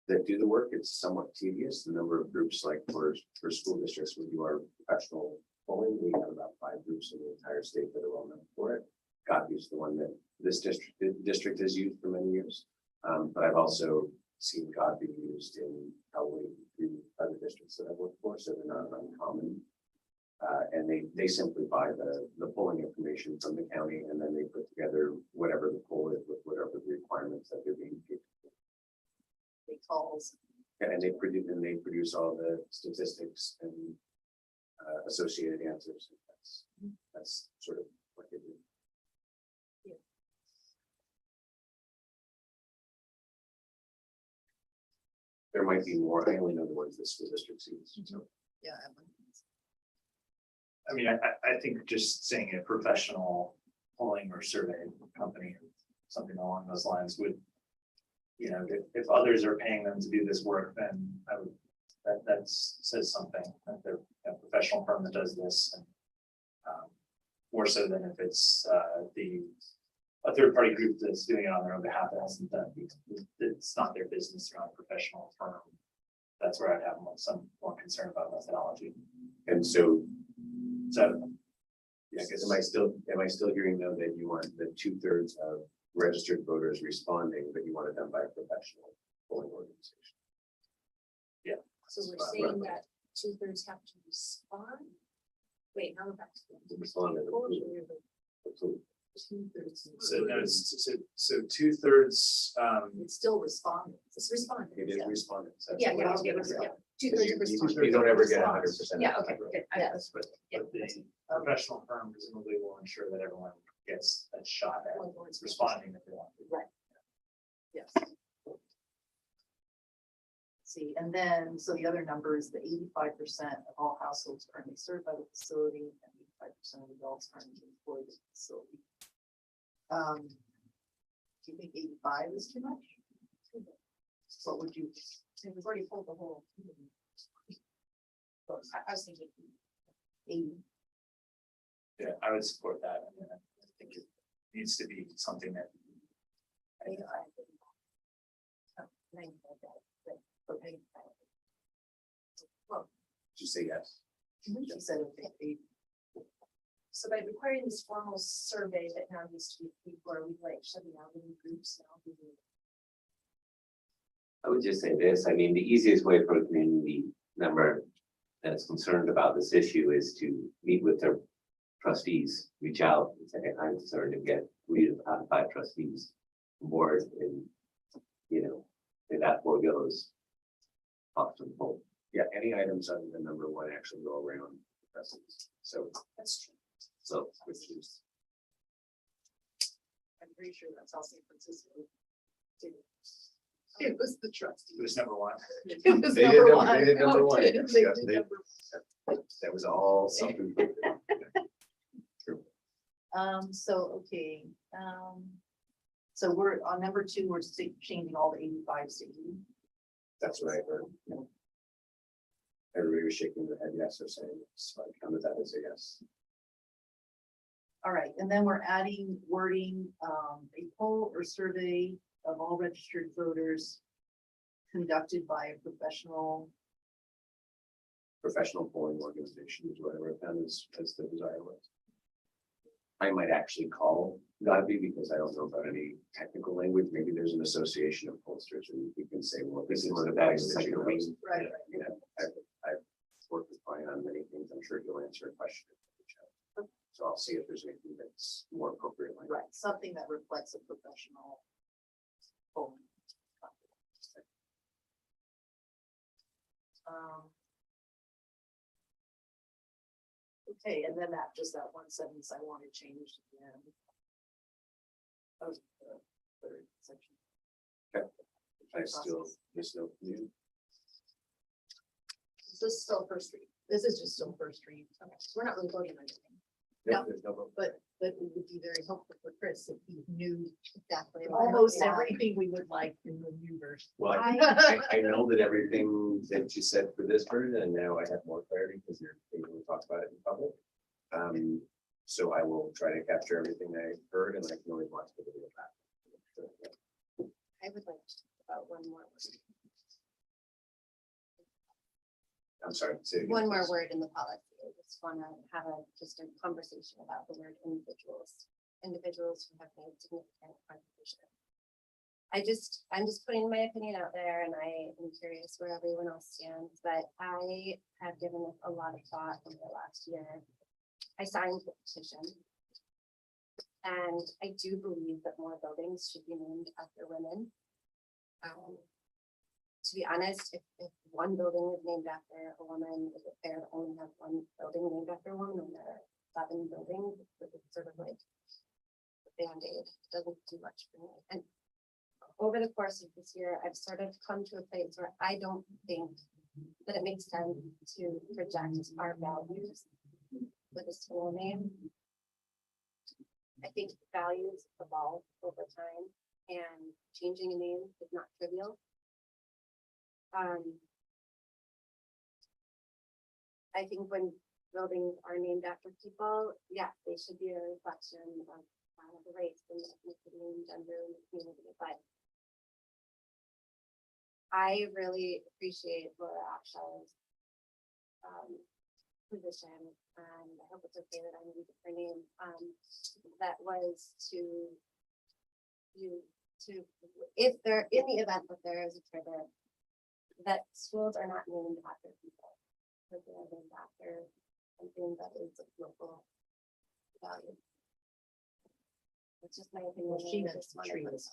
that do the work. It's somewhat tedious. The number of groups, like for school districts, we do our professional polling. We have about 5 groups in the entire state that are well known for it. Godby is the one that this district has used for many years. But I've also seen Godby used in probably 3 other districts that I've worked for, so they're not uncommon. And they simply buy the polling information from the county, and then they put together whatever the poll is with whatever the requirements that they're being given. They calls. And they produce all the statistics and associated answers. That's sort of what they do. Yeah. There might be more. I only know the ones that school districts use. So. Yeah. I mean, I think just saying a professional polling or survey company, something along those lines would, you know, if others are paying them to do this work, then I would, that says something, that they're a professional firm that does this. And more so than if it's a third party group that's doing it on their own behalf that hasn't done, it's not their business, they're not a professional firm. That's where I'd have some more concern about methodology. And so, So, yeah, I guess, am I still hearing though that you want the 2/3 of registered voters responding, but you want it done by a professional polling organization? So we're saying that 2/3 have to respond? Wait, now we're back to. Respond to the pool. 2/3. so no, so 2/3, It's still responding. It's responding. It is respondents. That's Yeah, what yeah, I was okay, getting at. yeah. Because 2/3 you responding. don't ever get Response. 100%. Yeah, okay, good. but Yeah. the professional firm presumably will ensure that everyone gets a shot at responding if they want to. Right. Yes. See, and then, so the other number is the 85% of all households currently served by the facility and 85% of adults currently employed at the facility. Do you think 85 is too much? What would you? We've already pulled the whole. I was thinking 80? Yeah, I would support that. I mean, I think it needs to be something that. Well, Did you say yes? she said, okay, So by requiring this formal survey that now needs to be paid for, we like shutting down the groups now. I would just say this, I mean, the easiest way for a community member that's concerned about this issue is to meet with their trustees, reach out and say, I'm concerned, and get 3 out of 5 trustees on board, and, you know, and that board goes off to the poll. Yeah, any items other than number 1 actually go around the presidents. So, That's true. So, which is, I'm pretty sure that's how San Francisco did it. It was the trustee. It was number 1. It was They did number number- one. they did number Oh, one. did they Yeah, did they- number- that was all something. So, okay, so we're on number 2, we're changing all the 85s to 80. That's what I heard. Everybody was shaking their head yes or saying yes, so I counted that as a yes. All right, and then we're adding wording, a poll or survey of all registered voters conducted by a professional. Professional polling organization is what I wrote down as the desire was. I might actually call Godby because I don't know about any technical language. Maybe there's an association of pollsters and we can say, well, this is the values that you raise. Right. Yeah, I've worked with Brian on many things. I'm sure he'll answer a question. So I'll see if there's anything that's more appropriate. Right, something that reflects a professional polling. Okay, and then that, just that one sentence I wanted changed again. That was the third section. I still, just no new. This is still first read. This is just still first read. Okay, so we're not really voting on anything. No. There's no vote. But it would be very helpful for Chris if he knew Exactly. almost everything we would like in the new version. Well, I know that everything that you said for this version, and now I have more clarity because you're able to talk about it in public. So I will try to capture everything I heard and I can always watch the video back. I would like to talk about one more. I'm sorry. say it again, One more please. word in the policy. I just want to have just a conversation about the word individuals who have made significant contribution. I'm just putting my opinion out there, and I am curious where everyone else stands, but I have given it a lot of thought over the last year. I signed the petition, and I do believe that more buildings should be named after women. To be honest, if one building is named after a woman, is it fair to only have one building named after a woman when there are 7 buildings? It's sort of like a Band-Aid. It doesn't do much for me. And over the course of this year, I've sort of come to a place where I don't think that it makes sense to project our values with a school name. I think values evolve over time and changing a name is not trivial. I think when buildings are named after people, yeah, they should be a reflection of the race and ethnicity and gender in the community, but I really appreciate Laura Akshaw's position, and I hope it's okay that I use her name, that was if there, in the event that there is a trigger, that schools are not named after people, but they're named after something that is of local value. It's just my opinion. Well, she and I meant just wanted to- trees.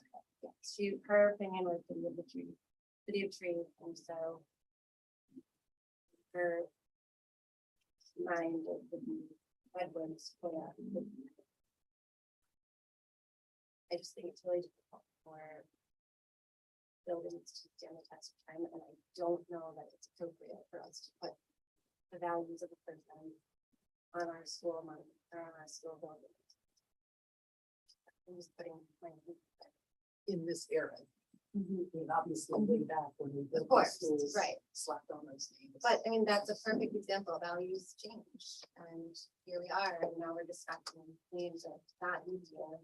Yeah, her opinion was city of the tree, city of trees, and so her mind of the Edwards put out. I just think it's really difficult for buildings to stand the test of time, and I don't know that it's appropriate for us to put the values of a person on our school money or on our school building. I'm just putting my. In this era. I mean, obviously, way back when we built the course, schools. right. Slapped on those names. But I mean, that's a perfect example. Values change, and here we are, and now we're discussing names of not easier.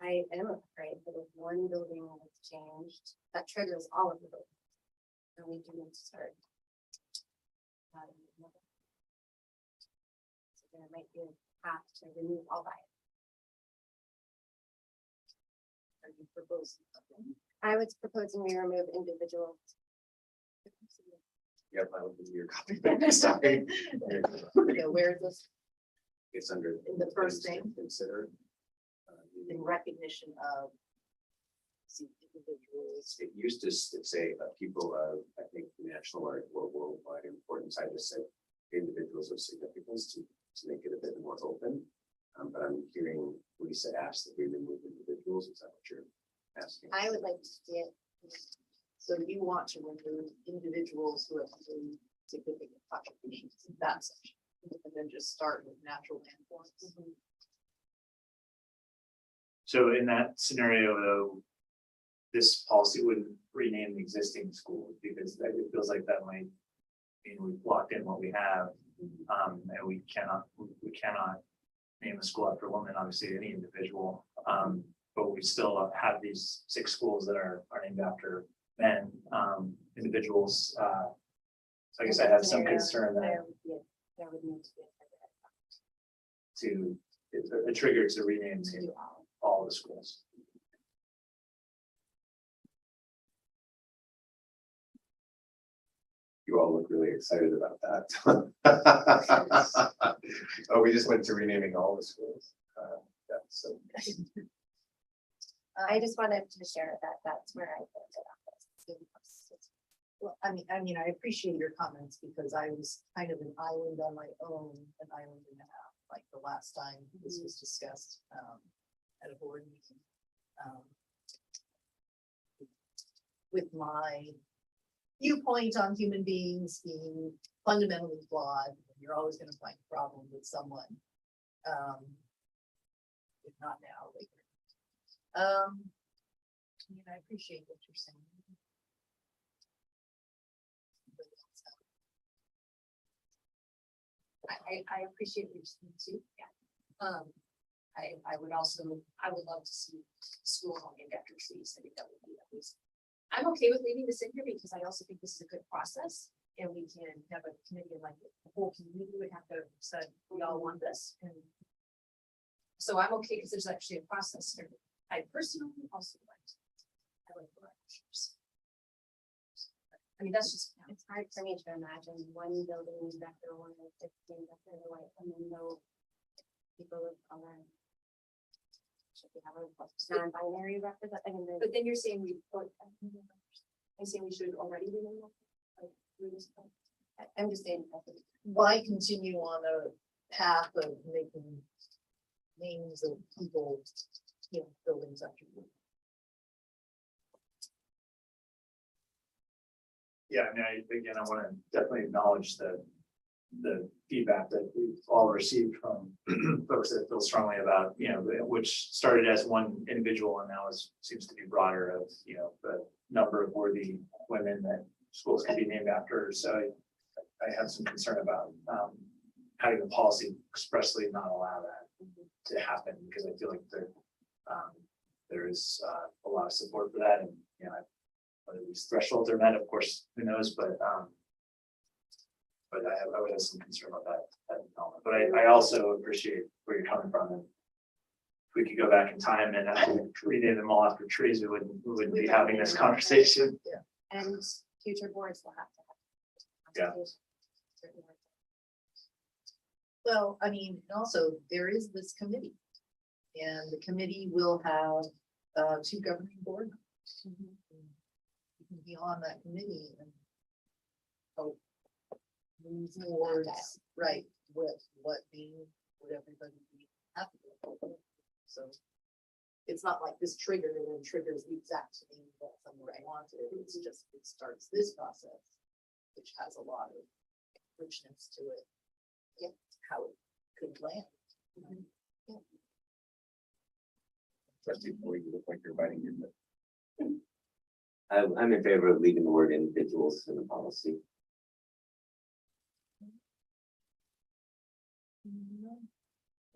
I am afraid that if one building has changed, that triggers all of the buildings. And we do need to start. So there might be a path to remove all bias. Are you proposing something? I was proposing we remove individual. Yep, I will give you your copy back. Sorry. Okay, where is this It's under. In the first things to thing? Consider. in recognition of? See, individuals. It used to say people of, I think, national or worldwide importance. I just said individuals of significance to make it a bit more open. But I'm hearing Lisa ask that we remove individuals. Is that what you're asking? I would like to see it. So you want to remove individuals who have made significant contributions in that section, and then just start with natural landforms. So in that scenario, though, this policy wouldn't rename the existing schools because it feels like that might mean we've locked in what we have. And we cannot name a school after a woman, obviously any individual. But we still have these 6 schools that are named after men, individuals. So I guess I have some concern that There would need to be a trigger to rename to do all. all the schools. You all look really excited about that. Oh, we just went to renaming all the schools. Yeah, so. I just wanted to share that that's where I put it on this. Well, I mean, I appreciate your comments because I was kind of an island on my own, an island and a half, like the last time this was discussed at a board meeting. With my viewpoint on human beings being fundamentally flawed, you're always going to find a problem with someone. If not now, later. I mean, I appreciate what you're saying. I appreciate what you're saying too, yeah. I would love to see school named after trees. I think that would be at least. I'm okay with leaving this in here because I also think this is a good process and we can have a committee and like the whole community would have to decide we all want this and. So I'm okay because there's actually a process here. I personally also like. I like the lectures. I mean, that's just. It's hard for me to imagine one building after one of 15 after the white and then no people of color. Should we have a non-binary represent? I mean, But then you're saying I'm saying we should already be in like, I'm just saying. I think Why continue on a path of making names of people, buildings after you? Yeah, I mean, again, I want to definitely acknowledge that the feedback that we've all received from folks that feel strongly about, which started as one individual and now seems to be broader of, the number of worthy women that schools can be named after. So I have some concern about having the policy expressly not allow that to happen, because I feel like there is a lot of support for that, and whether these thresholds are met, of course, who knows, but I would have some concern about that element. But I also appreciate where you're coming from, and if we could go back in time and rename them all after trees, we wouldn't be having this conversation. And future boards will have to have. Yeah. Well, I mean, also, there is this committee. And the committee will have two governing board members. You can be on that committee and help move towards, right, with what everybody be happy with. So it's not like this trigger and then triggers the exact thing that someone wanted. It's just, it starts this process, which has a lot of richness to it. Yeah, how it could land. Trustee Boyd, you look like you're biting your lip. I'm in favor of leaving the word individuals in the policy.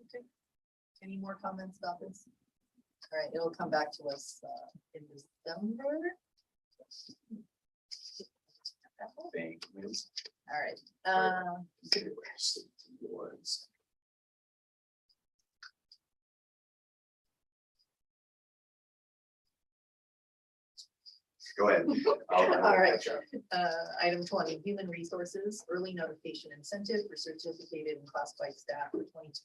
Okay. Any more comments about this? All right, it'll come back to us in December. Thank you. All right. Go ahead. I'll All right. catch up. Item 20, human resources, early notification incentive for certificated and classified staff for 22-23.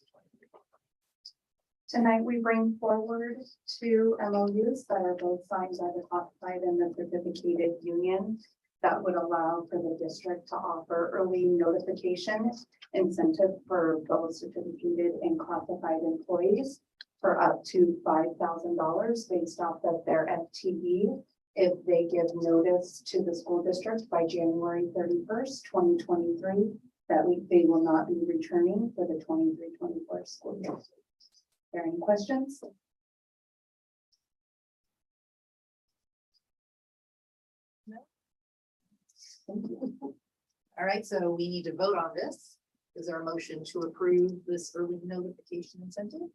Tonight, we bring forward two MOUs that are both signed by the classified and the certificated union that would allow for the district to offer early notification incentive for both certificated and classified employees for up to $5,000 based off of their FTE if they give notice to the school district by January 31st, 2023, that they will not be returning for the 23-24 school year. Are there any questions? All right, so we need to vote on this. Is there a motion to approve this early notification incentive?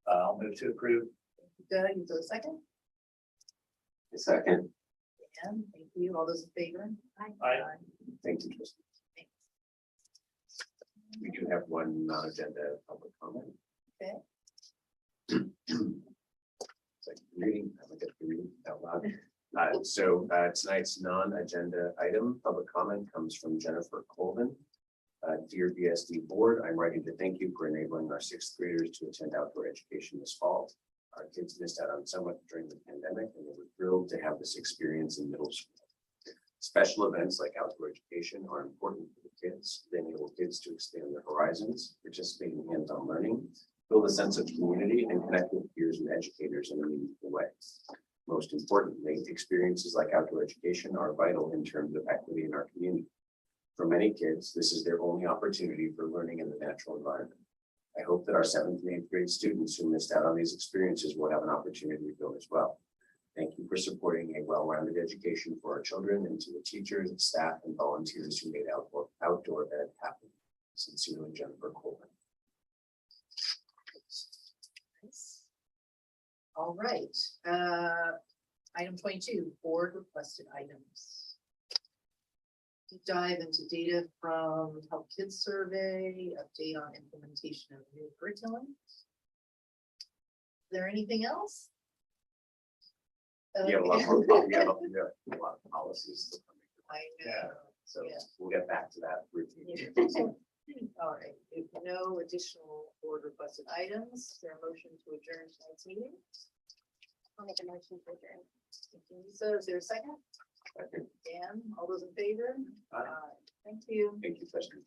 I'll move to approve. Doug, is there a second? A second. And thank you. All those in favor? Aye. Thank you, Trustee. Thanks. We do have one non-agenda public comment. Okay. It's like reading, I look at the reading out loud. Tonight's non-agenda item, public comment, comes from Jennifer Colvin. Dear BSD board, I'm writing to thank you for enabling our sixth graders to attend outdoor education this fall. Our kids missed out on so much during the pandemic, and they were thrilled to have this experience in middle school. Special events like outdoor education are important for the kids. They enable kids to expand their horizons, participate in hands-on learning, build a sense of community, and connect with peers and educators in a meaningful way. Most importantly, experiences like outdoor education are vital in terms of equity in our community. For many kids, this is their only opportunity for learning in the natural environment. I hope that our 7th and 8th grade students who missed out on these experiences will have an opportunity to go as well. Thank you for supporting a well-rounded education for our children, and to the teachers, staff, and volunteers who made outdoor ed happen. Sincerely, Jennifer Colvin. All right. Item 22, board requested items. Deep dive into data from Help Kids Survey, update on implementation of new curriculum. Is there anything else? We have a lot more, we have a lot of policies. I know. So Yeah. we'll get back to that routine. All right, if no additional board requested items, is there a motion to adjourn tonight's meeting? I'll make a motion to adjourn. Thank you, Lisa. Is there a second? Dan, all those in favor? Aye. Thank you. Thank you, Trustee.